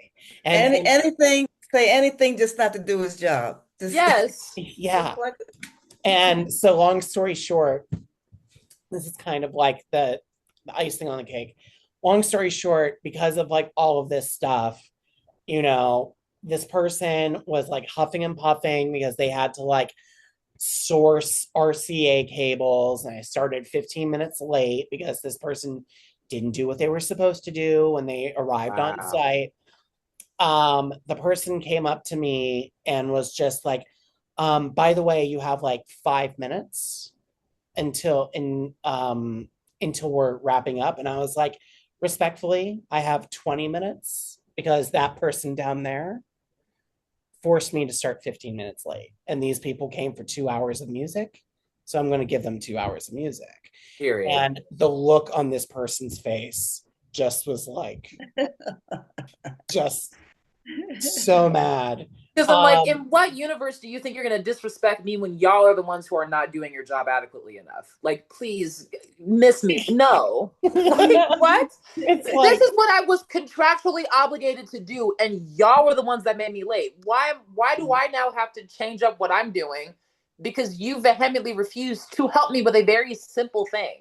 S1: And
S3: Anything, say anything, just not to do his job. Just,
S2: Yes.
S1: yeah.
S3: just like,
S1: And so long story short, this is kind of like the icing on the cake. Long story short, because of like all of this stuff, this person was like huffing and puffing because they had to like source RCA cables. And I started 15 minutes late because this person didn't do what they were supposed to do when they arrived on
S2: Wow.
S1: site. The person came up to me and was just like, by the way, you have like 5 minutes until until we're wrapping up. And I was like, respectfully, I have 20 minutes because that person down there forced me to start 15 minutes late. And these people came for 2 hours of music. So I'm going to give them 2 hours of music.
S2: Period.
S1: And the look on this person's face just was like, just so mad.
S2: Because I'm like, in what universe do you think you're going to disrespect me when y'all are the ones who are not doing your job adequately enough? Like, please miss me. No. Like, what?
S1: It's
S2: This
S1: like,
S2: is what I was contractually obligated to do, and y'all were the ones that made me late. Why do I now have to change up what I'm doing because you vehemently refused to help me with a very simple thing?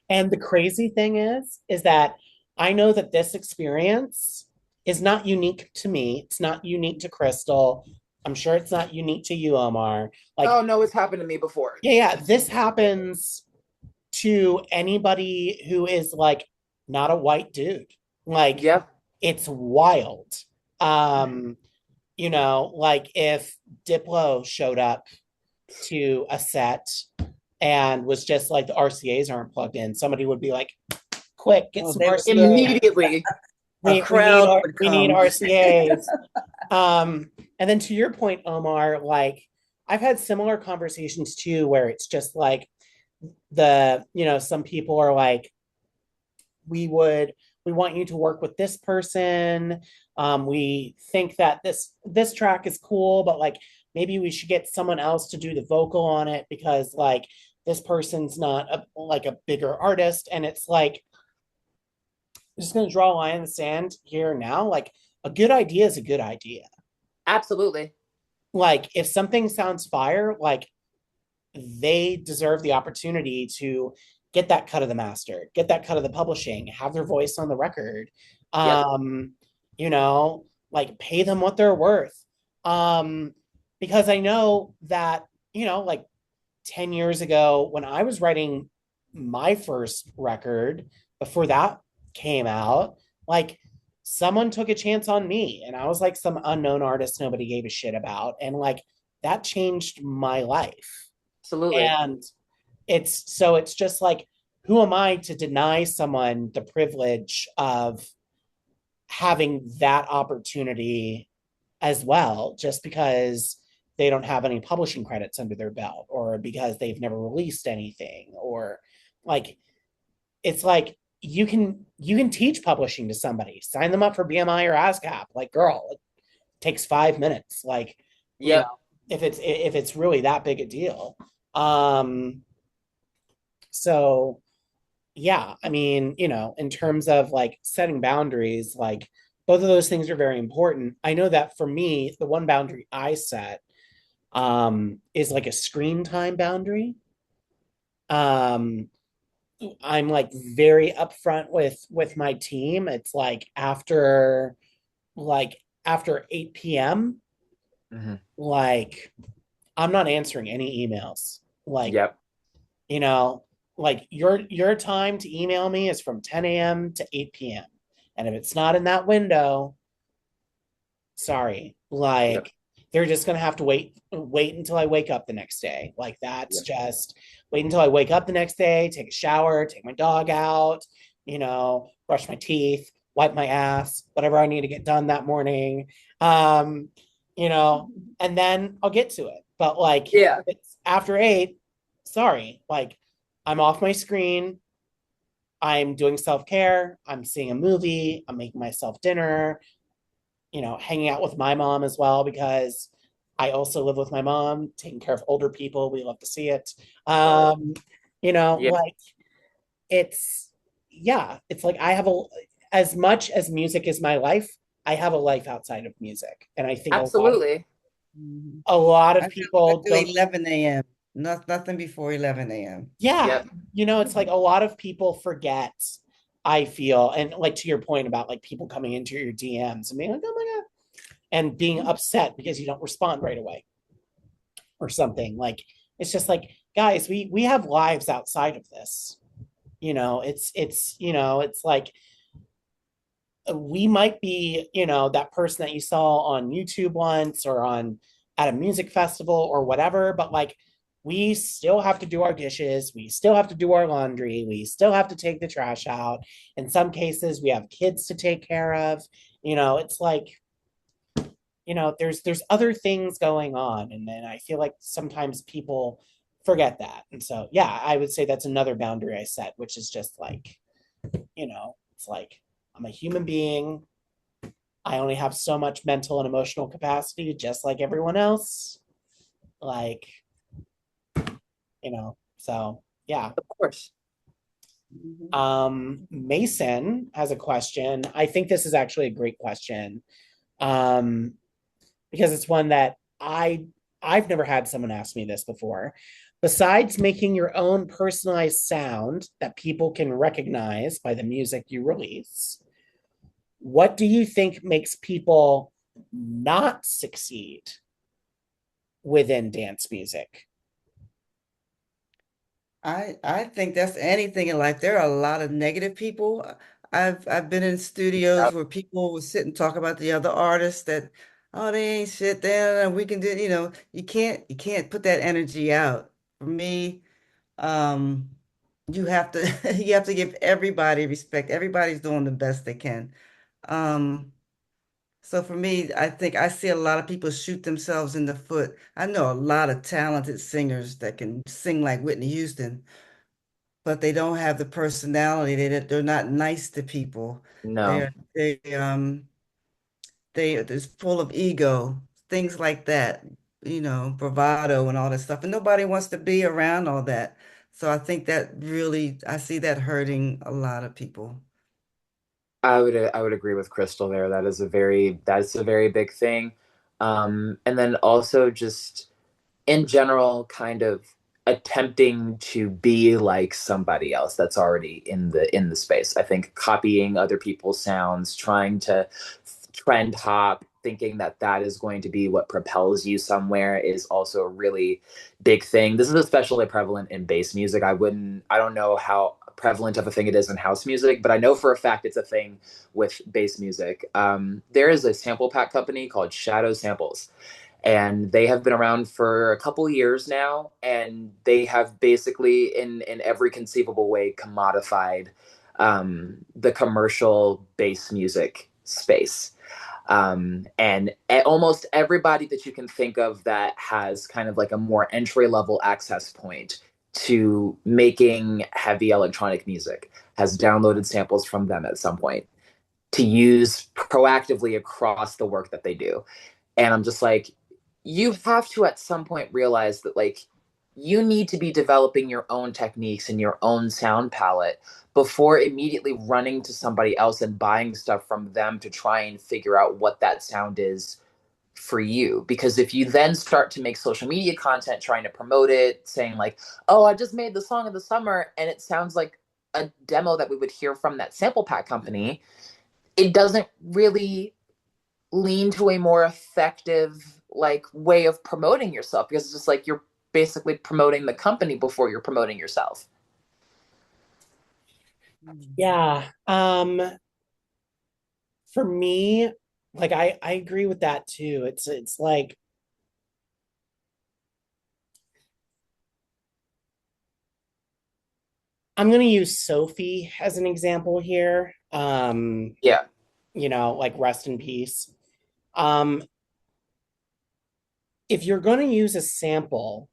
S1: and the crazy thing is that I know that this experience is not unique to me. It's not unique to Crystal. I'm sure it's not unique to you, Omar. Like,
S2: Oh no, it's happened to me before.
S1: yeah, this happens to anybody who is like not a white dude. Like,
S2: Yep.
S1: it's wild. Um, like if Diplo showed up to a set and was just like the RCAs aren't plugged in, somebody would be like, quick, get some RCAs.
S2: Immediately.
S3: a
S1: We need
S3: crowd would
S1: we need
S3: come.
S1: RCAs. And then to your point, Omar, like I've had similar conversations too, where it's just like some people are like, we want you to work with this person. We think that this track is cool, but like maybe we should get someone else to do the vocal on it because like this person's not like a bigger artist. And it's like, I'm just gonna draw a line in the sand here now. Like a good idea is a good idea.
S2: Absolutely.
S1: Like if something sounds fire, like they deserve the opportunity to get that cut of the master, get that cut of the publishing, have their voice on the record.
S2: Yep.
S1: Like pay them what they're worth. Because I know that, like 10 years ago when I was writing my first record before that came out, like someone took a chance on me and I was like some unknown artist nobody gave a shit about. And like that changed my life.
S2: Absolutely.
S1: And it's just like, who am I to deny someone the privilege of having that opportunity as well, just because they don't have any publishing credits under their belt or because they've never released anything or like it's like you can teach publishing to somebody, sign them up for BMI or ASCAP. Like, girl, it takes 5 minutes. Like,
S2: Yep.
S1: if it's really that big a deal. So yeah, I mean, in terms of like setting boundaries, like both of those things are very important. I know that for me, the one boundary I set is like a screen time boundary. Um, I'm like very upfront with my team. It's like after 8 p.m.,
S2: Hmm.
S1: like I'm not answering any emails. Like,
S2: Yep.
S1: you know, like your time to email me is from 10 a.m. to 8 p.m. And if it's not in that window, sorry.
S2: Yep.
S1: Like they're just gonna have to wait until I wake up the next day. Like that's
S2: Yep.
S1: just wait until I wake up the next day, take a shower, take my dog out, brush my teeth, wipe my ass, whatever I need to get done that morning. Um, you know, and then I'll get to it. But like
S2: Yeah.
S1: it's after 8, sorry. Like I'm off my screen. I'm doing self-care. I'm seeing a movie. I'm making myself dinner, hanging out with my mom as well because I also live with my mom, taking care of older people. We love to see it.
S2: Oh, yeah.
S1: Like it's it's like I have as much as music is my life, I have a life outside of music. And I think
S2: Absolutely.
S3: Mhm.
S1: a lot
S3: I
S1: of
S3: do, I
S1: people
S3: do
S1: don't
S3: 11 a.m. Nothing before 11 a.m.
S1: yeah,
S2: Yep.
S1: it's like a lot of people forget, I feel, and like to your point about like people coming into your DMs and being like, oh my God, and being upset because you don't respond right away or something. Like it's just like, guys, we have lives outside of this. It's like we might be, that person that you saw on YouTube once or on at a music festival or whatever, but like we still have to do our dishes, we still have to do our laundry, we still have to take the trash out. In some cases, we have kids to take care of. It's like there's other things going on, and then I feel like sometimes people forget that. And so yeah, I would say that's another boundary I set, which is just like, it's like I'm a human being. I only have so much mental and emotional capacity, just like everyone else. Like, so yeah.
S2: Of course.
S3: Mhm.
S1: Mason has a question. I think this is actually a great question. Um, because it's one that I've never had someone ask me this before. Besides making your own personalized sound that people can recognize by the music you release, what do you think makes people not succeed within dance music?
S3: I think that's anything in life. There are a lot of negative people. I've been in studios
S2: Yep.
S3: where people will sit and talk about the other artists that, oh, they ain't shit there and we can do, you can't put that energy out. For me, um, you have to you have to give everybody respect. Everybody's doing the best they can. Um, so for me, I think I see a lot of people shoot themselves in the foot. I know a lot of talented singers that can sing like Whitney Houston, but they don't have the personality. They're not nice to people.
S2: No.
S3: They're just full of ego, things like that, bravado and all that stuff. And nobody wants to be around all that. So I think that really, I see that hurting a lot of people.
S2: I would agree with Crystal there. That's a very big thing. And then also just in general, kind of attempting to be like somebody else that's already in the space. I think copying other people's sounds, trying to trend hop, thinking that that is going to be what propels you somewhere is also a really big thing. This is especially prevalent in bass music. I don't know how prevalent of a thing it is in house music, but I know for a fact it's a thing with bass music. There is a sample pack company called Shadow Samples, and they have been around for a couple years now, and they have basically in every conceivable way commodified the commercial bass music space. And almost everybody that you can think of that has kind of like a more entry level access point to making heavy electronic music has downloaded samples from them at some point to use proactively across the work that they do. And I'm just like, you have to at some point realize that like you need to be developing your own techniques and your own sound palette before immediately running to somebody else and buying stuff from them to try and figure out what that sound is for you. Because if you then start to make social media content trying to promote it, saying like, oh, I just made the song of the summer and it sounds like a demo that we would hear from that sample pack company, it doesn't really lean to a more effective like way of promoting yourself, because it's just like you're basically promoting the company before you're promoting yourself.
S1: Yeah. For me, like I agree with that too. It's like I'm gonna use Sophie as an example here.
S2: Yeah.
S1: Like rest in peace. Um, if you're gonna use a sample,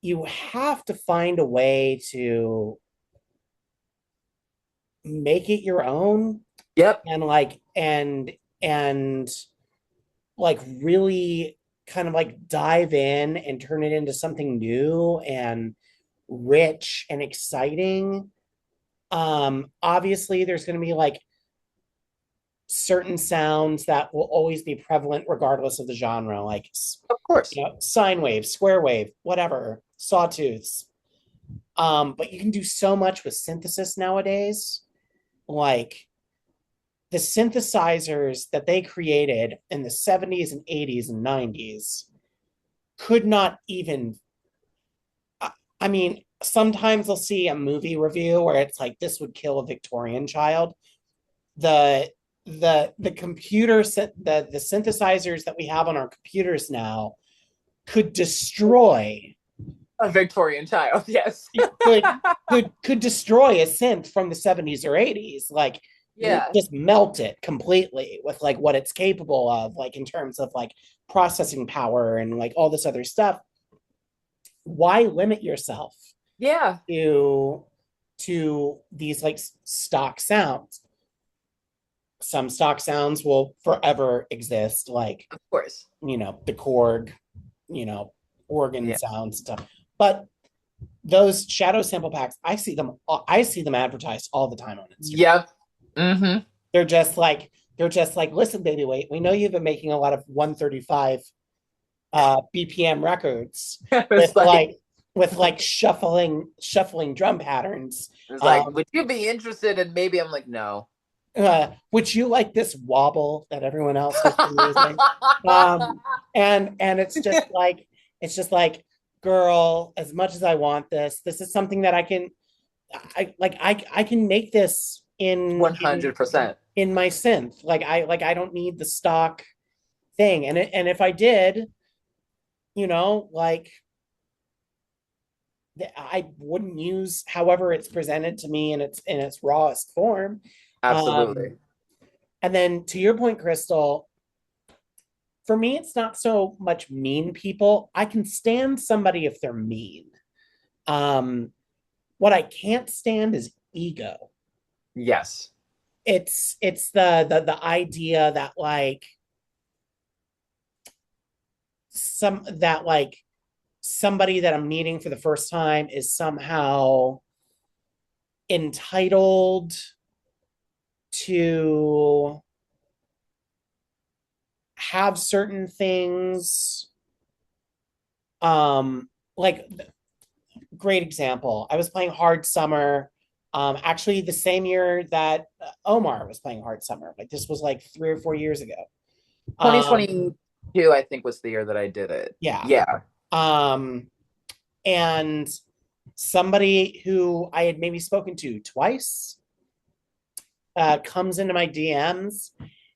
S1: you have to find a way to make it your own
S2: Yep.
S1: and like really kind of like dive in and turn it into something new and rich and exciting. Obviously there's going to be like certain sounds that will always be prevalent regardless of the genre, like
S2: Of course.
S1: sine wave, square wave, whatever, sawtooths. But you can do so much with synthesis nowadays. Like the synthesizers that they created in the 70s and 80s and 90s could not even, I mean, sometimes I'll see a movie review where it's like this would kill a Victorian child. The computer the synthesizers that we have on our computers now could destroy
S2: A Victorian child, yes.
S1: could destroy a synth from the 70s or 80s. Like
S2: Yeah.
S1: just melt it completely with like what it's capable of, like in terms of like processing power and like all this other stuff. Why limit yourself
S2: Yeah.
S1: to these like stock sounds? Some stock sounds will forever exist, like
S2: Of course.
S1: the Korg, organ sounds stuff. But those shadow sample packs, I see them advertised all the time on Instagram.
S2: Yep. Mm-hmm.
S1: They're just like, listen, baby, wait, we know you've been making a lot of 135 BPM records with like shuffling drum patterns.
S2: It's like, would you be interested in maybe? I'm like, no.
S1: Would you like this wobble that everyone else has been using? And it's just like, girl, as much as I want this is something that I can make this in
S2: 100%.
S1: in my synth. I don't need the stock thing. And if I did, like I wouldn't use however it's presented to me in its rawest form.
S2: Absolutely.
S1: And then to your point, Crystal, for me, it's not so much mean people. I can stand somebody if they're mean. What I can't stand is ego.
S2: Yes.
S1: It's the idea that like somebody that I'm meeting for the first time is somehow entitled to have certain things. Like great example, I was playing Hard Summer actually the same year that Omar was playing Hard Summer. Like this was like 3 or 4 years ago.
S2: 2022 I think was the year that I did it.
S1: Yeah. And somebody who I had maybe spoken to twice comes into my DMs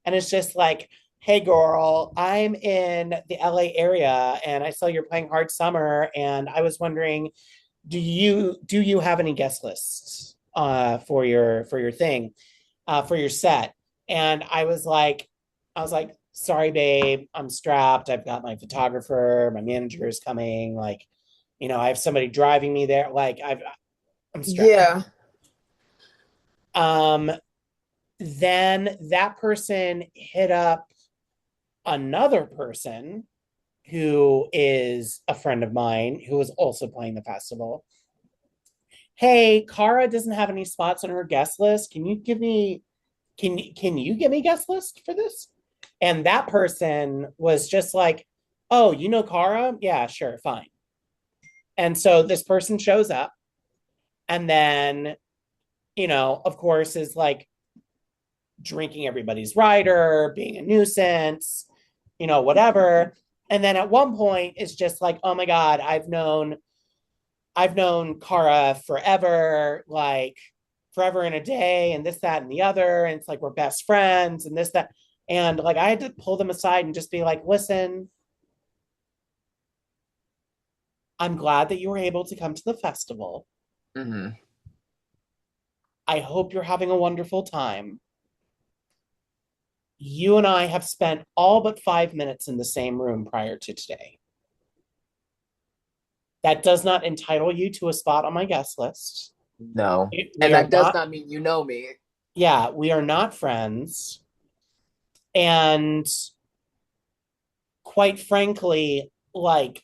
S1: and it's just like, hey girl, I'm in the LA area and I saw you're playing Hard Summer and I was wondering, do you have any guest lists for your thing, for your set? And I was like, sorry babe, I'm strapped. I've got my photographer, my manager is coming, like, I have somebody driving me there. Like I'm strapped.
S2: Yeah.
S1: Then that person hit up another person who is a friend of mine who was also playing the festival. Hey, Cara doesn't have any spots on her guest list. Can you give me guest list for this? And that person was just like, oh, you know Cara? Yeah, sure, fine. And so this person shows up And then, of course, is like drinking everybody's rider, being a nuisance, whatever. And then at one point it's just like, oh my God, I've known Kara forever, like forever and a day, and this, that, and the other. And it's like we're best friends and this, that. And like I had to pull them aside and just be like, listen, I'm glad that you were able to come to the festival.
S2: Mm-hmm.
S1: I hope you're having a wonderful time. You and I have spent all but 5 minutes in the same room prior to today. That does not entitle you to a spot on my guest list.
S2: No.
S1: We
S2: And
S1: are
S2: that does
S1: not,
S2: not mean you know me.
S1: yeah, we are not friends. And quite frankly, like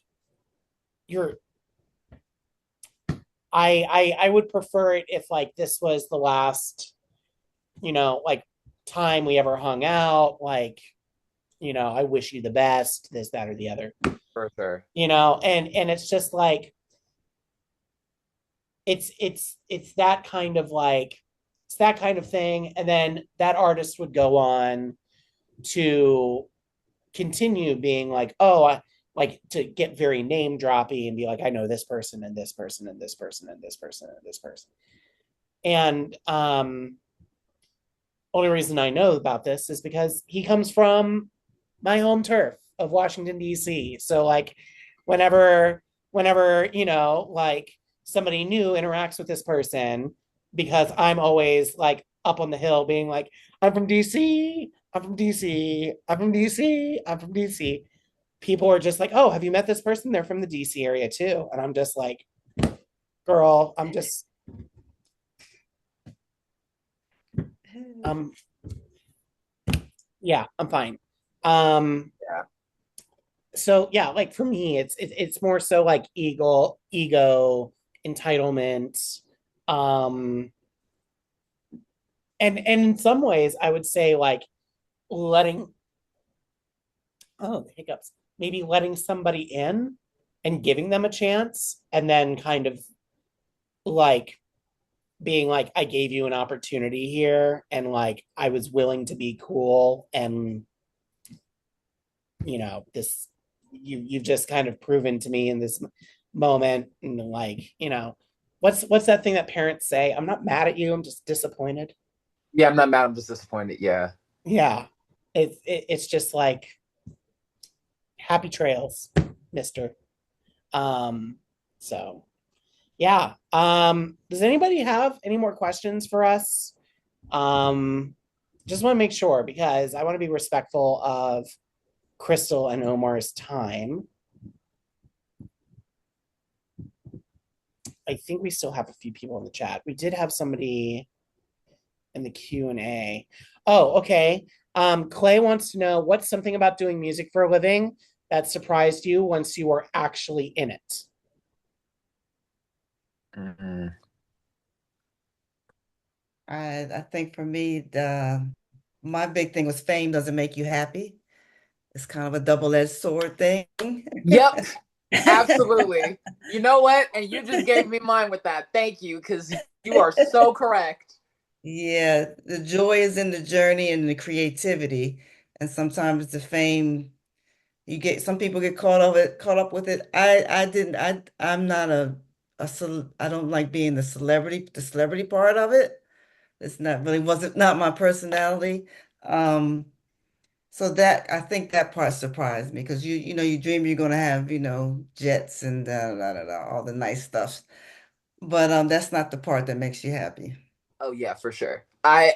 S1: you're I would prefer it if like this was the last, like time we ever hung out. Like, I wish you the best, this, that, or the other.
S2: For sure.
S1: And it's just like it's that kind of like it's that kind of thing. And then that artist would go on to continue being like, oh, like to get very name droppy and be like, I know this person and this person and this person and this person and this person. And only reason I know about this is because he comes from my home turf of Washington, D.C. So like whenever, like somebody new interacts with this person, because I'm always like up on the hill being like, I'm from DC, I'm from DC, I'm from DC, I'm from DC. People are just like, oh, have you met this person? They're from the DC area too. And I'm just like, girl, um, yeah, I'm fine.
S2: Yeah.
S1: So yeah, like for me, it's more so like entitlement, um, and in some ways, I would say like letting the hiccups, maybe letting somebody in and giving them a chance, and then kind of like being like, I gave you an opportunity here, and like I was willing to be cool, and this you've just kind of proven to me in this moment, and like what's that thing that parents say? I'm not mad at you, I'm just disappointed.
S2: Yeah, I'm not mad. I'm just disappointed. Yeah.
S1: Yeah, it's just like happy trails, mister. um so yeah, does anybody have any more questions for us? Just want to make sure, because I want to be respectful of Crystal and Omar's time. I think we still have a few people in the chat. We did have somebody in the Q&A. Oh, okay. Clay wants to know, what's something about doing music for a living that surprised you once you were actually in it?
S2: Mm-hmm.
S3: I think for me, my big thing was fame doesn't make you happy. It's kind of a double-edged sword thing.
S2: Yep. Absolutely. You know what? And you just gave me mine with that. Thank you, because you are so correct.
S3: Yeah, the joy is in the journey and the creativity. And sometimes the fame, some people get caught up with it. I didn't, I'm not I don't like being the celebrity part of it. It's not really, wasn't not my personality. Um, so that, I think that part surprised me because you dream you're going to have, jets and all the nice stuff. But that's not the part that makes you happy.
S2: Oh yeah, for sure. I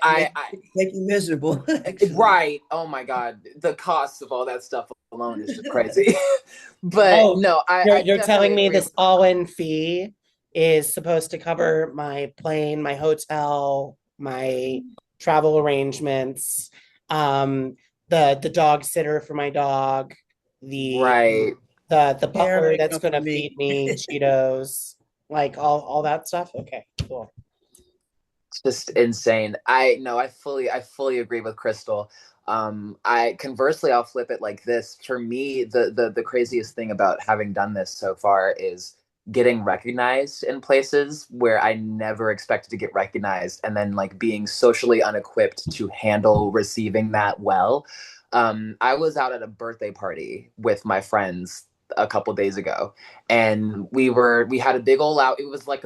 S3: Make you miserable, actually.
S2: right. Oh my God. The cost of all that stuff alone is just crazy. But
S1: Oh,
S2: no,
S1: you're
S2: I
S1: you're
S2: definitely
S1: telling me
S2: agree
S1: this
S2: with
S1: all-in fee is supposed to cover my plane, my hotel, my travel arrangements, um, the dog sitter for my dog, the
S2: right.
S1: the
S3: Hair and
S1: butler that's
S3: makeup for
S1: gonna
S3: me.
S1: feed me Cheetos, like all that stuff. Okay, cool.
S2: It's just insane. I fully agree with Crystal. I conversely I'll flip it like this. For me, the craziest thing about having done this so far is getting recognized in places where I never expected to get recognized, and then like being socially unequipped to handle receiving that well. I was out at a birthday party with my friends a couple days ago, and we had a big old out. It was like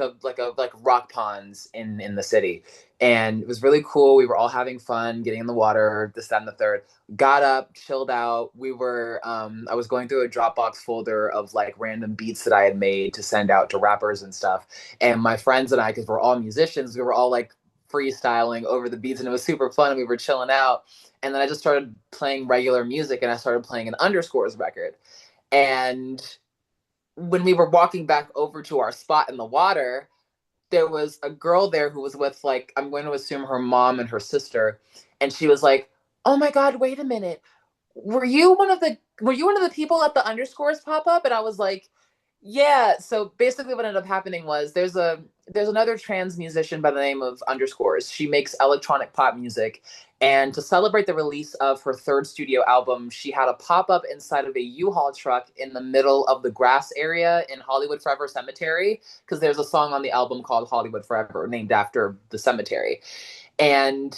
S2: rock ponds in the city, and it was really cool. We were all having fun, getting in the water, this, that, and the third. Got up, chilled out. I was going through a Dropbox folder of like random beats that I had made to send out to rappers and stuff. And my friends and I, because we're all musicians, we were all like freestyling over the beats, and it was super fun. And we were chilling out. And then I just started playing regular music, and I started playing an Underscores record. And when we were walking back over to our spot in the water, there was a girl there who was with, like, I'm going to assume her mom and her sister, and she was like, "Oh my God, wait a minute. Were you one of the people at the Underscores pop up?" And I was like, "Yeah." So basically what ended up happening was there's another trans musician by the name of Underscores. She makes electronic pop music. And to celebrate the release of her third studio album, she had a pop up inside of a U-Haul truck in the middle of the grass area in Hollywood Forever Cemetery, because there's a song on the album called Hollywood Forever, named after the cemetery. And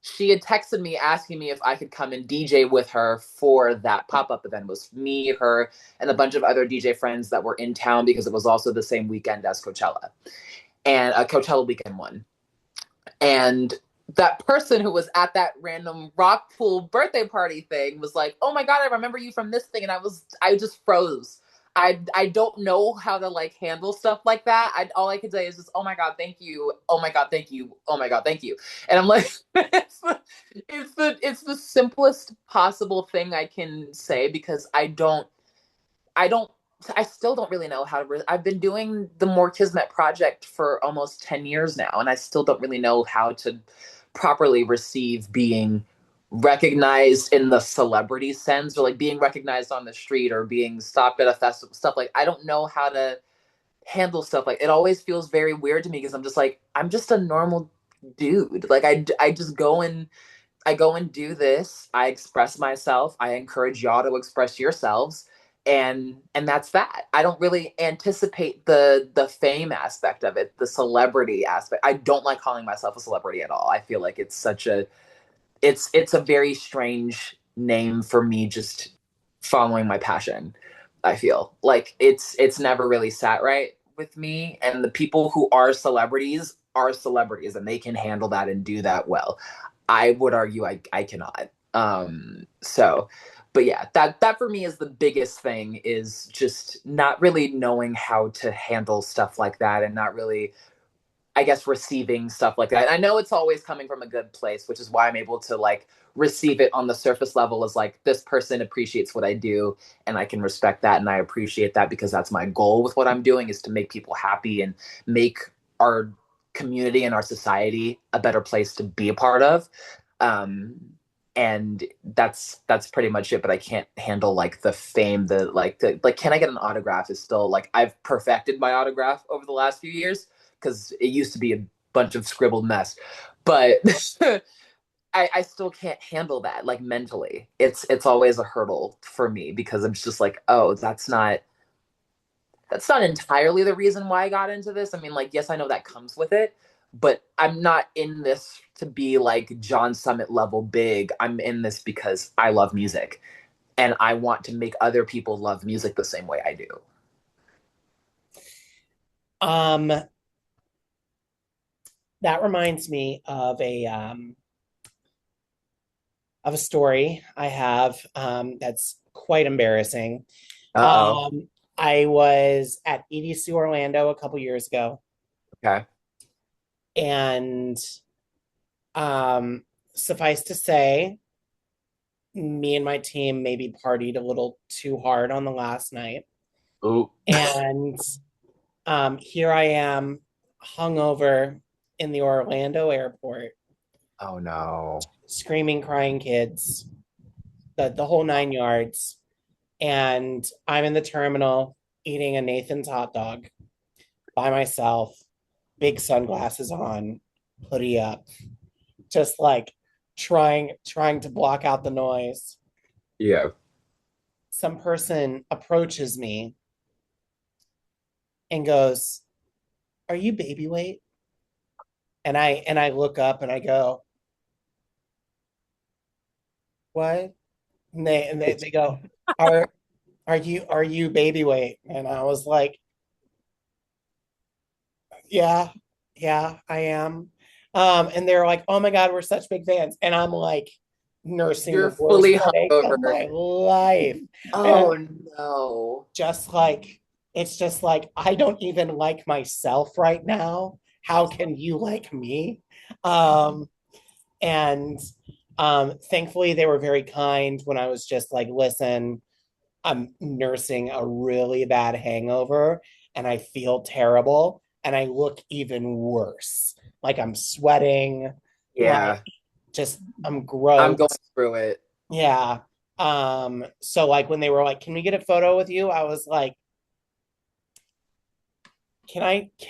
S2: she had texted me asking me if I could come and DJ with her for that pop-up event. It was me, her, and a bunch of other DJ friends that were in town, because it was also the same weekend as Coachella, and Coachella weekend one. And that person who was at that random rock pool birthday party thing was like, "Oh my God, I remember you from this thing." And I just froze. I don't know how to like handle stuff like that. All I could say is just, "Oh my God, thank you. Oh my God, thank you. Oh my God, thank you." And I'm like, it's the simplest possible thing I can say, because I don't I still don't really know how to. I've been doing the More Kismet project for almost 10 years now, and I still don't really know how to properly receive being recognized in the celebrity sense, or like being recognized on the street or being stopped at a festival, stuff like. I don't know how to handle stuff like. It always feels very weird to me, because I'm just like, I'm just a normal dude. Like I just go and do this. I express myself. I encourage y'all to express yourselves, and that's that. I don't really anticipate the fame aspect of it, the celebrity aspect. I don't like calling myself a celebrity at all. I feel like it's a very strange name for me, just following my passion. I feel like it's never really sat right with me, and the people who are celebrities, and they can handle that and do that well. I would argue I cannot. So, but yeah, that for me is the biggest thing, is just not really knowing how to handle stuff like that, and not really, I guess, receiving stuff like that. And I know it's always coming from a good place, which is why I'm able to like receive it on the surface level, as like, this person appreciates what I do, and I can respect that, and I appreciate that, because that's my goal with what I'm doing, is to make people happy and make our community and our society a better place to be a part of. um and that's pretty much it. But I can't handle like the fame, the can I get an autograph is still like, I've perfected my autograph over the last few years, because it used to be a bunch of scribbled mess. But I still can't handle that, like, mentally. It's always a hurdle for me, because I'm just like, oh, that's not entirely the reason why I got into this. I mean, like, yes, I know that comes with it, but I'm not in this to be like John Summit level big. I'm in this because I love music, and I want to make other people love music the same way I do.
S1: Um, that reminds me of a story I have that's quite embarrassing.
S2: Uh-oh.
S1: Um, I was at EDC Orlando a couple years ago,
S2: Okay.
S1: and suffice to say, me and my team maybe partied a little too hard on the last night.
S2: Ooh.
S1: And here I am, hungover in the Orlando airport,
S2: Oh no.
S1: screaming, crying kids, the whole 9 yards. And I'm in the terminal eating a Nathan's hot dog by myself, big sunglasses on, hoodie up, just like trying to block out the noise.
S2: Yeah.
S1: Some person approaches me and goes, "Are you baby weight?" And I look up and I go, "What?" And they go, "Are are you baby weight?" And I was like, "Yeah, yeah, I am." And they're like, "Oh my God, we're such big fans." And I'm like nursing the
S2: You're
S1: worst
S2: fully
S1: headache of
S2: hungover.
S1: my life. And
S2: Oh no.
S1: just like it's just like I don't even like myself right now. How can you like me? Um, and thankfully they were very kind when I was just like, listen, I'm nursing a really bad hangover and I feel terrible and I look even worse. Like I'm sweating, like
S2: Yeah,
S1: just I'm
S2: I'm going
S1: gross.
S2: through it.
S1: Yeah. So like when they were like, "Can we get a photo with you?" I was like, can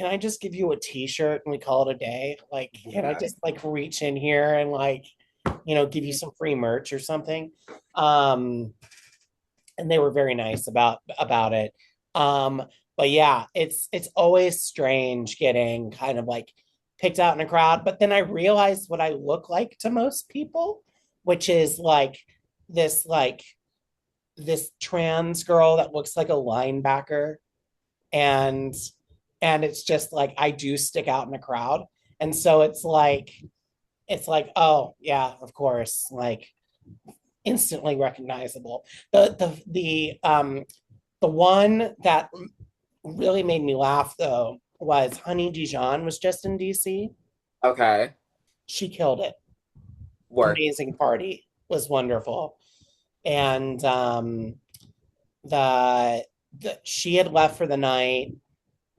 S1: I just give you a t-shirt and we call it a day? Like, can I
S2: Yeah.
S1: just like reach in here and like, give you some free merch or something? Um, and they were very nice about it. Um, but yeah, it's always strange getting kind of like picked out in a crowd. But then I realized what I look like to most people, which is this like this trans girl that looks like a linebacker, and it's just like I do stick out in a crowd. And so it's like, oh yeah, of course, like instantly recognizable. The one that really made me laugh though was Honey Dijon was just in DC.
S2: Okay.
S1: She killed it.
S2: Work.
S1: Amazing party. Was wonderful. And the, she had left for the night.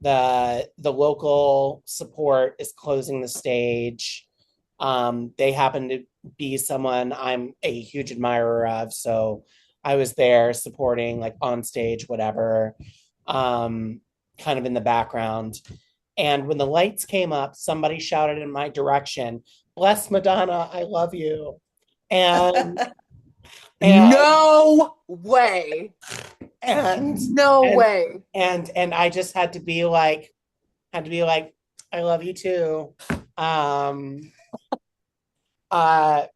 S1: The local support is closing the stage. They happen to be someone I'm a huge admirer of, so I was there supporting, like on stage, whatever, um, kind of in the background. And when the lights came up, somebody shouted in my direction, "Bless Madonna, I love you." And and
S2: No way.
S1: and
S2: No
S1: and
S2: way.
S1: and I just had to be like, "I love you too." Um, uh,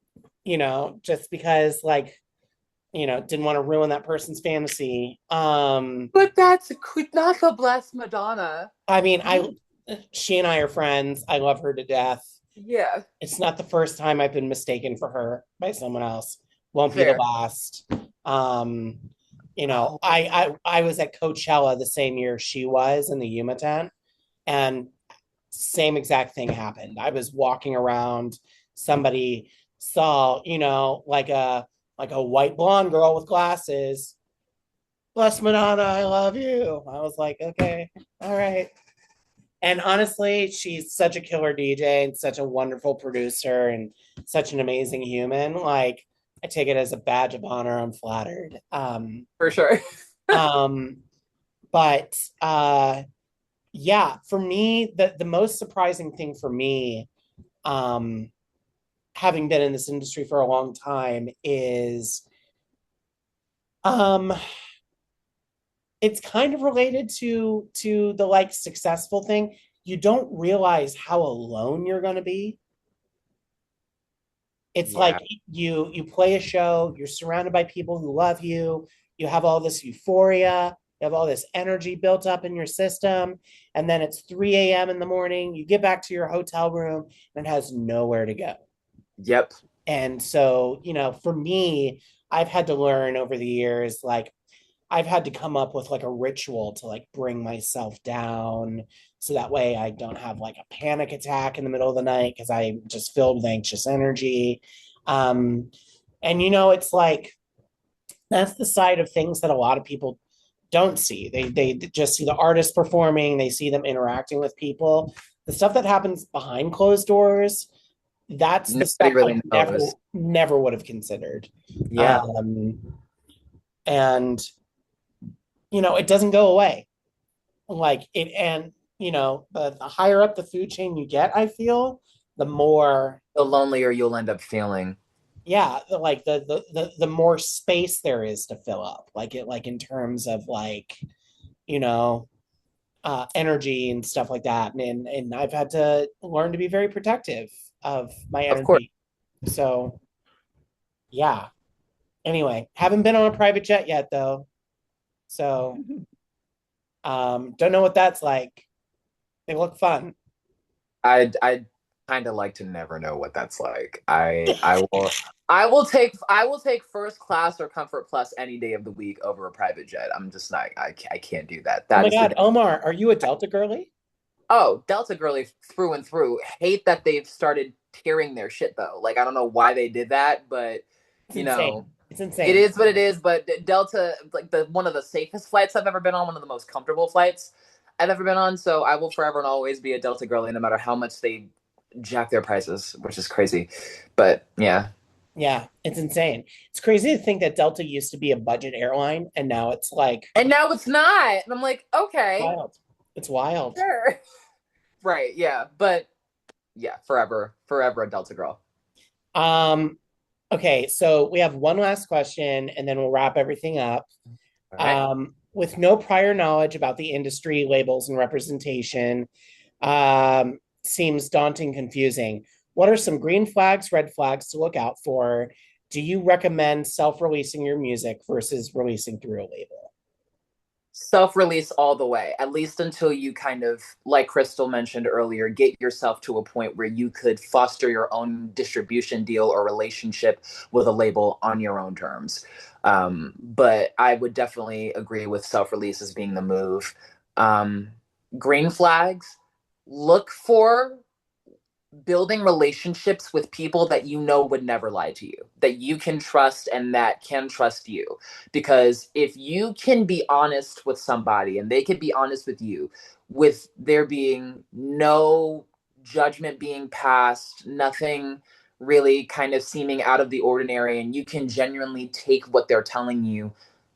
S1: just because like, didn't want to ruin that person's fantasy.
S2: But that's not the blessed Madonna.
S1: I mean, she and I are friends. I love her to death.
S2: Yeah,
S1: It's not the first time I've been mistaken for her by someone else. Won't be the
S2: fair.
S1: last. Um,
S2: Oh,
S1: I was at Coachella the same year she was in the Yuma tent, and same exact thing happened. I was walking around, somebody saw, like a white blonde girl with glasses. "Bless Madonna, I love you." I was like, okay, all right. And honestly, she's such a killer DJ and such a wonderful producer and such an amazing human. Like, I take it as a badge of honor. I'm flattered.
S2: for sure.
S1: Um, but yeah, for me, the most surprising thing for me, um, having been in this industry for a long time, is um, it's kind of related to the like successful thing. You don't realize how alone you're going to be. It's
S2: Yeah.
S1: like you play a show, you're surrounded by people who love you have all this euphoria, you have all this energy built up in your system, and then it's 3 a.m. in the morning, you get back to your hotel room and it has nowhere to go.
S2: Yep.
S1: And so, for me, I've had to learn over the years, like I've had to come up with like a ritual to like bring myself down so that way I don't have like a panic attack in the middle of the night because I'm just filled with anxious energy. Um, and it's like that's the side of things that a lot of people don't see. They just see the artists performing, they see them interacting with people. The stuff that happens behind closed doors, that's the
S2: Nobody
S1: stuff I
S2: really
S1: never
S2: knows.
S1: never would have considered.
S2: Yeah.
S1: And it doesn't go away. Like it, and the higher up the food chain you get, I feel, the more,
S2: The lonelier you'll end up feeling.
S1: yeah, like the more space there is to fill up, like it, like in terms of like, you know energy and stuff like that. And I've had to learn to be very protective of my
S2: Of course.
S1: energy. So yeah. Anyway, haven't been on a private jet yet though. So don't know what that's like. They look fun.
S2: I kind of like to never know what that's like. I will take first class or comfort plus any day of the week over a private jet. I'm just not I can't do that.
S1: Oh
S2: That
S1: my
S2: is the
S1: God, Omar, are you a Delta girly?
S2: Oh, Delta girly through and through. Hate that they've started tearing their shit though. Like I don't know why they did that, but
S1: It's
S2: you know,
S1: insane. It's
S2: it
S1: insane.
S2: is what it is. But Delta, like the one of the safest flights I've ever been on, one of the most comfortable flights I've ever been on. So I will forever and always be a Delta girly, no matter how much they jack their prices, which is crazy. But yeah,
S1: Yeah, it's insane. It's crazy to think that Delta used to be a budget airline and now it's like
S2: and now it's not. And I'm like, okay,
S1: wild. It's wild.
S2: sure, right, yeah, but yeah, forever, forever a Delta girl.
S1: Um, okay, so we have one last question and then we'll wrap everything up.
S2: All right.
S1: With no prior knowledge about the industry, labels, and representation, seems daunting, confusing. What are some green flags, red flags to look out for? Do you recommend self-releasing your music versus releasing through a label?
S2: Self-release all the way, at least until you kind of, like Crystal mentioned earlier, get yourself to a point where you could foster your own distribution deal or relationship with a label on your own terms. But I would definitely agree with self-release as being the move. um, Green flags, look for building relationships with people that you know would never lie to you, that you can trust and that can trust you. Because if you can be honest with somebody and they can be honest with you, with there being no judgment being passed, nothing really kind of seeming out of the ordinary, and you can genuinely take what they're telling you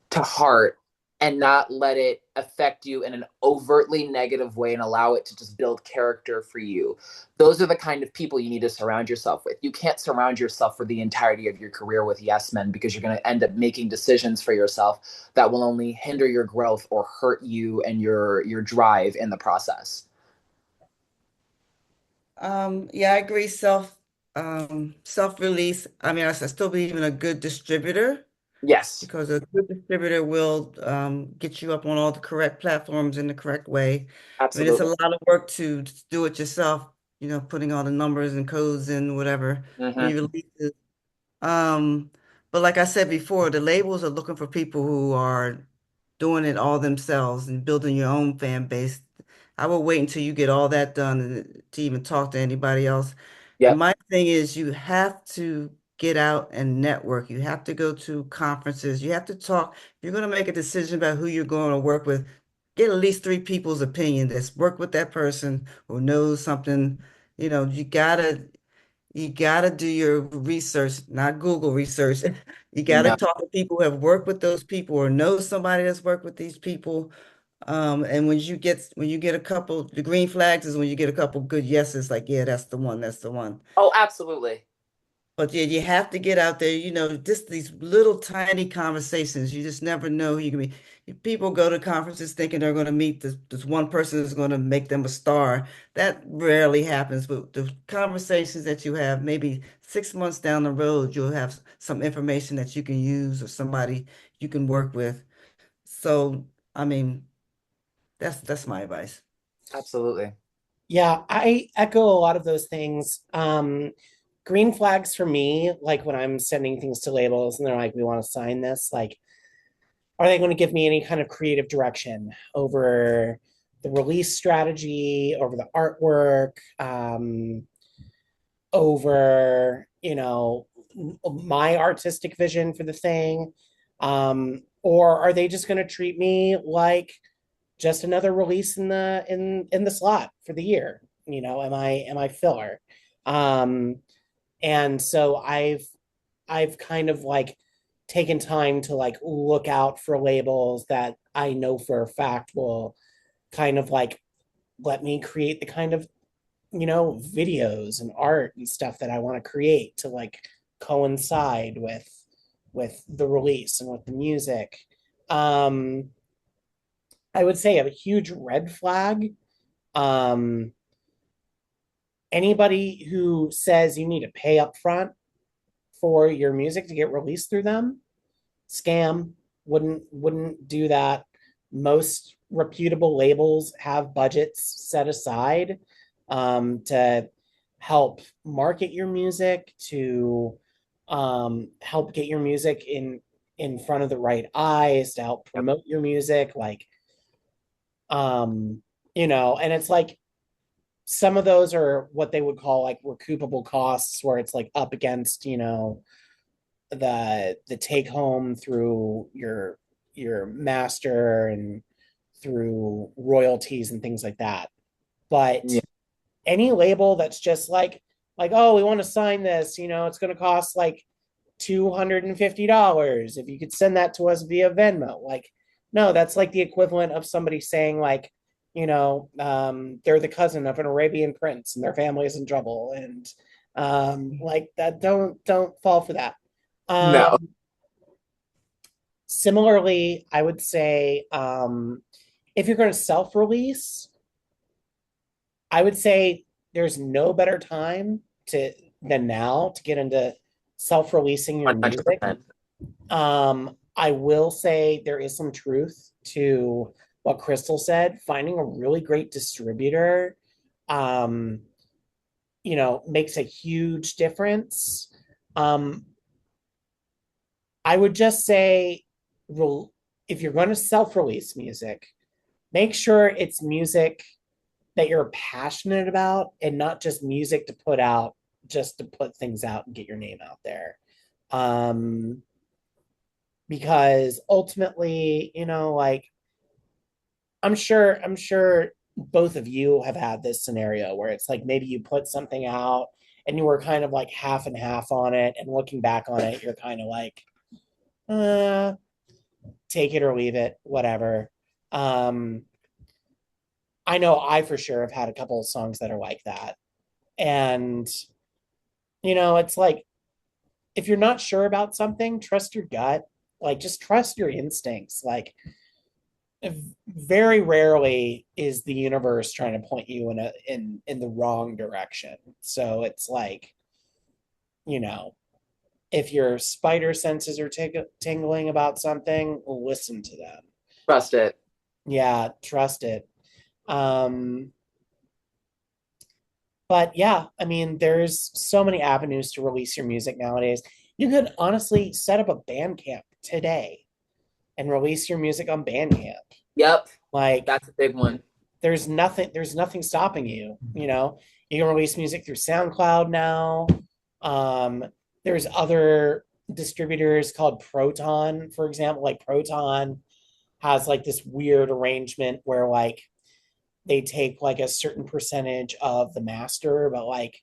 S2: to heart and not let it affect you in an overtly negative way and allow it to just build character for you. Those are the kind of people you need to surround yourself with. You can't surround yourself for the entirety of your career with yes men, because you're going to end up making decisions for yourself that will only hinder your growth or hurt you and your drive in the process.
S3: Yeah, I agree. Self-release. I mean, I still believe in a good distributor
S2: Yes,
S3: because a good distributor will get you up on all the correct platforms in the correct way. I mean, it's a
S2: absolutely.
S3: lot of work to do it yourself, putting all the numbers and codes in, whatever, when
S2: Mm-hmm.
S3: you release it. Um, but like I said before, the labels are looking for people who are doing it all themselves and building your own fan base. I will wait until you get all that done to even talk to anybody else. And
S2: Yep.
S3: my thing is you have to get out and network. You have to go to conferences. You have to talk. If you're going to make a decision about who you're going to work with, get at least three people's opinion that's worked with that person who knows something. You gotta do your research, not Google research. You gotta
S2: No.
S3: talk to people who have worked with those people or know somebody that's worked with these people. And when you get a couple, the green flags is when you get a couple good yeses, like, yeah, that's the one, that's the one.
S2: Oh, absolutely.
S3: But yeah, you have to get out there, just these little tiny conversations. You just never know who you can be. People go to conferences thinking they're going to meet this one person who's going to make them a star. That rarely happens. But the conversations that you have, maybe 6 months down the road, you'll have some information that you can use or somebody you can work with. So, I mean, that's my advice.
S2: Absolutely.
S1: Yeah, I echo a lot of those things. Green flags for me, like when I'm sending things to labels and they're like, we want to sign this, like, are they going to give me any kind of creative direction over the release strategy, over the artwork, over, my artistic vision for the thing? Or are they just going to treat me like just another release in the slot for the year? Am I filler? Um, and so I've kind of like taken time to like look out for labels that I know for a fact will kind of like let me create the kind of, videos and art and stuff that I want to create to like coincide with the release and with the music. Um I would say a huge red flag. Um, Anybody who says you need to pay up front for your music to get released through them, scam. Wouldn't do that. Most reputable labels have budgets set aside to help market your music, to help get your music in front of the right eyes, to help
S2: Yep.
S1: promote your music. Like, um, and it's like some of those are what they would call like recoupable costs, where it's like up against, the take home through your master and through royalties and things like that. But
S2: Yeah.
S1: any label that's just like, oh, we want to sign this, it's going to cost like $250 if you could send that to us via Venmo. Like, no, that's like the equivalent of somebody saying like, they're the cousin of an Arabian prince and their family is in trouble, and like that. Don't fall for that.
S2: No.
S1: Similarly, I would say if you're going to self-release, I would say there's no better time to than now to get into self-releasing your music.
S2: 100%.
S1: I will say there is some truth to what Crystal said. Finding a really great distributor, um, makes a huge difference. Um, I would just say, if you're going to self-release music, make sure it's music that you're passionate about and not just music to put out just to put things out and get your name out there. Um, because ultimately, like I'm sure both of you have had this scenario where it's like maybe you put something out and you were kind of like half and half on it, and looking back on it, you're kind of like, uh, take it or leave it, whatever. Um, I know I for sure have had a couple of songs that are like that. And, it's like if you're not sure about something, trust your gut. Like just trust your instincts. Like very rarely is the universe trying to point you in the wrong direction. So it's like, you know, if your spider senses are tingling about something, listen to them.
S2: Trust it.
S1: Yeah, trust it. Um, but yeah, I mean, there's so many avenues to release your music nowadays. You could honestly set up a band camp today and release your music on Bandcamp.
S2: Yep.
S1: Like
S2: That's a big one.
S1: there's nothing stopping you, You can release music through SoundCloud now. Um, there's other distributors called Proton, for example. Like Proton has like this weird arrangement where like they take like a certain percentage of the master, but like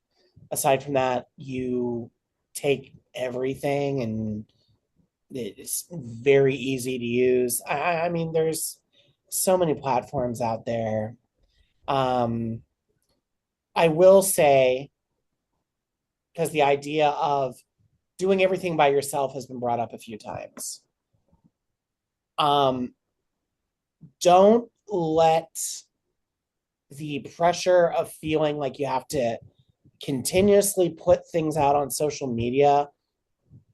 S1: aside from that, you take everything, and it's very easy to use. I mean, there's so many platforms out there. Um, I will say, because the idea of doing everything by yourself has been brought up a few times. Um, don't let the pressure of feeling like you have to continuously put things out on social media,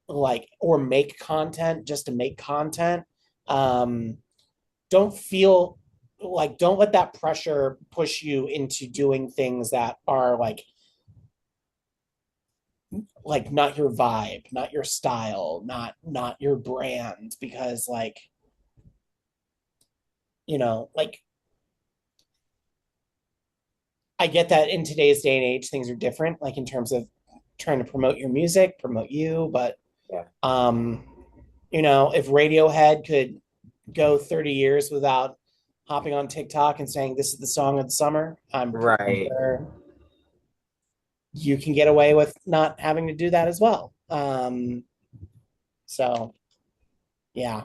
S1: like, or make content just to make content. Um, don't feel don't let that pressure push you into doing things that are like not your vibe, not your style, not your brand, because like I get that in today's day and age things are different, like in terms of trying to promote your music, promote you, but
S2: Yeah.
S1: if Radiohead could go 30 years without hopping on TikTok and saying this is the song of the summer, I'm pretty
S2: Right.
S1: sure you can get away with not having to do that as well. So yeah.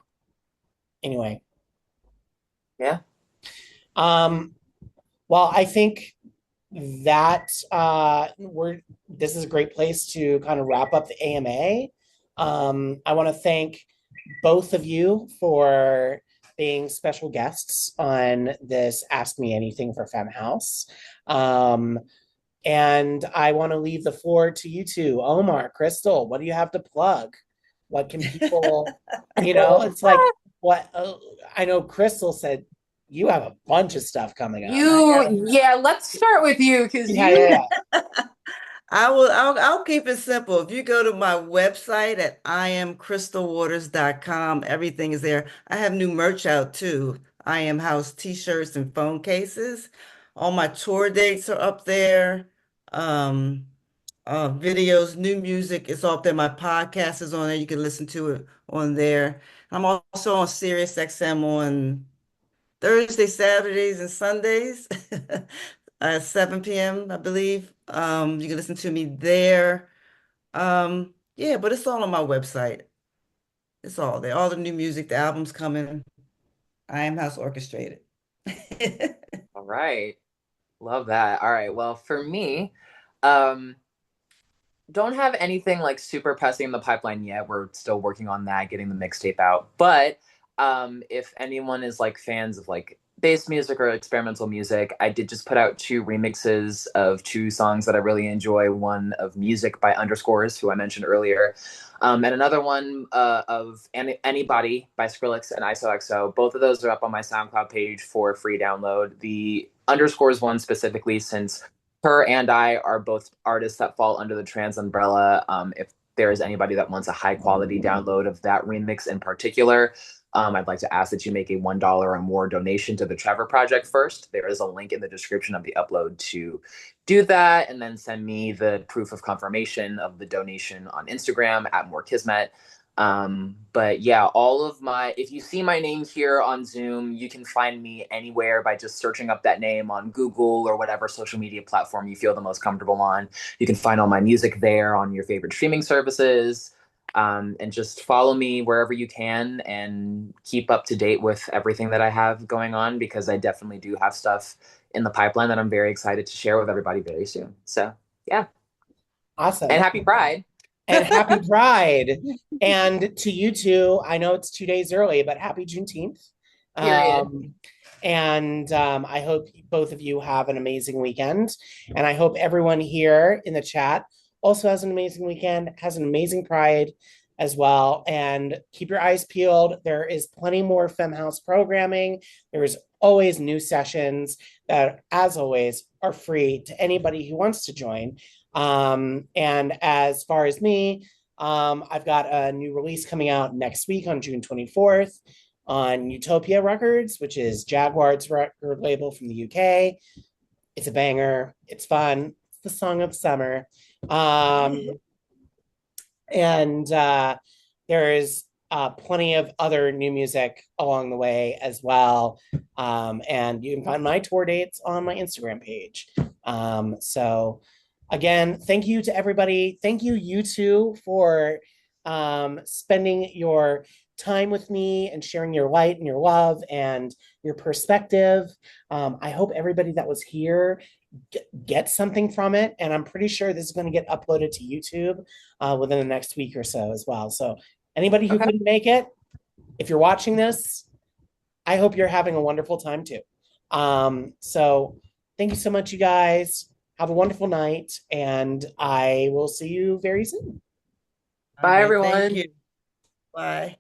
S1: Anyway,
S2: Yeah.
S1: um, well, I think that we're this is a great place to kind of wrap up the AMA. I want to thank both of you for being special guests on this Ask Me Anything for Femme House. Um, and I want to leave the floor to you two. Omar, Crystal, what do you have to plug? What can people, it's like what I know Crystal said you have a bunch of stuff coming up.
S2: Yeah, let's start with you because
S1: Yeah, yeah, yeah.
S3: I'll keep it simple. If you go to my website at iamcrystalwaters.com, everything is there. I have new merch out too. I Am House t-shirts and phone cases. All my tour dates are up there. Um, videos, new music is up there. My podcast is on there. You can listen to it on there. I'm also on Sirius XM on Thursday, Saturdays, and Sundays at 7 p.m., I believe. You can listen to me there. Yeah, but it's all on my website. It's all there. All the new music, the album's coming. I Am House Orchestrated.
S2: all right. Love that. All right. Well, for me, um, don't have anything like super pressing in the pipeline yet. We're still working on that, getting the mixtape out. But if anyone is like fans of like bass music or experimental music, I did just put out two remixes of two songs that I really enjoy. One of Music by Underscores, who I mentioned earlier, and another one of Anybody by Skrillex and ISOXO. Both of those are up on my SoundCloud page for free download. The Underscores one specifically, since her and I are both artists that fall under the trans umbrella. If there is anybody that wants a high quality download of that remix in particular, I'd like to ask that you make a $1 or more donation to the Trevor Project first. There is a link in the description of the upload to do that, and then send me the proof of confirmation of the donation on Instagram at More Kismet. But yeah, if you see my name here on Zoom, you can find me anywhere by just searching up that name on Google or whatever social media platform you feel the most comfortable on. You can find all my music there on your favorite streaming services. And just follow me wherever you can and keep up to date with everything that I have going on, because I definitely do have stuff in the pipeline that I'm very excited to share with everybody very soon. So yeah.
S1: Awesome.
S2: And happy Pride.
S1: And happy Pride. And to you two, I know it's 2 days early, but happy Juneteenth.
S2: Period.
S1: I hope both of you have an amazing weekend. And I hope everyone here in the chat also has an amazing weekend, has an amazing Pride as well. And keep your eyes peeled. There is plenty more Femme House programming. There is always new sessions that, as always, are free to anybody who wants to join. And as far as me, I've got a new release coming out next week on June 24th on Utopia Records, which is Jaguar's record label from the UK. It's a banger. It's fun. It's the song of summer. And there's plenty of other new music along the way as well. And you can find my tour dates on my Instagram page. So again, thank you to everybody. Thank you, you two, for spending your time with me and sharing your light and your love and your perspective. I hope everybody that was here gets something from it. And I'm pretty sure this is going to get uploaded to YouTube within the next week or so as well. So anybody who couldn't make it, if you're watching this, I hope you're having a wonderful time too. So thank you so much, you guys. Have a wonderful night, and I will see you very soon.
S2: Bye, everyone.
S3: Thank you. Bye.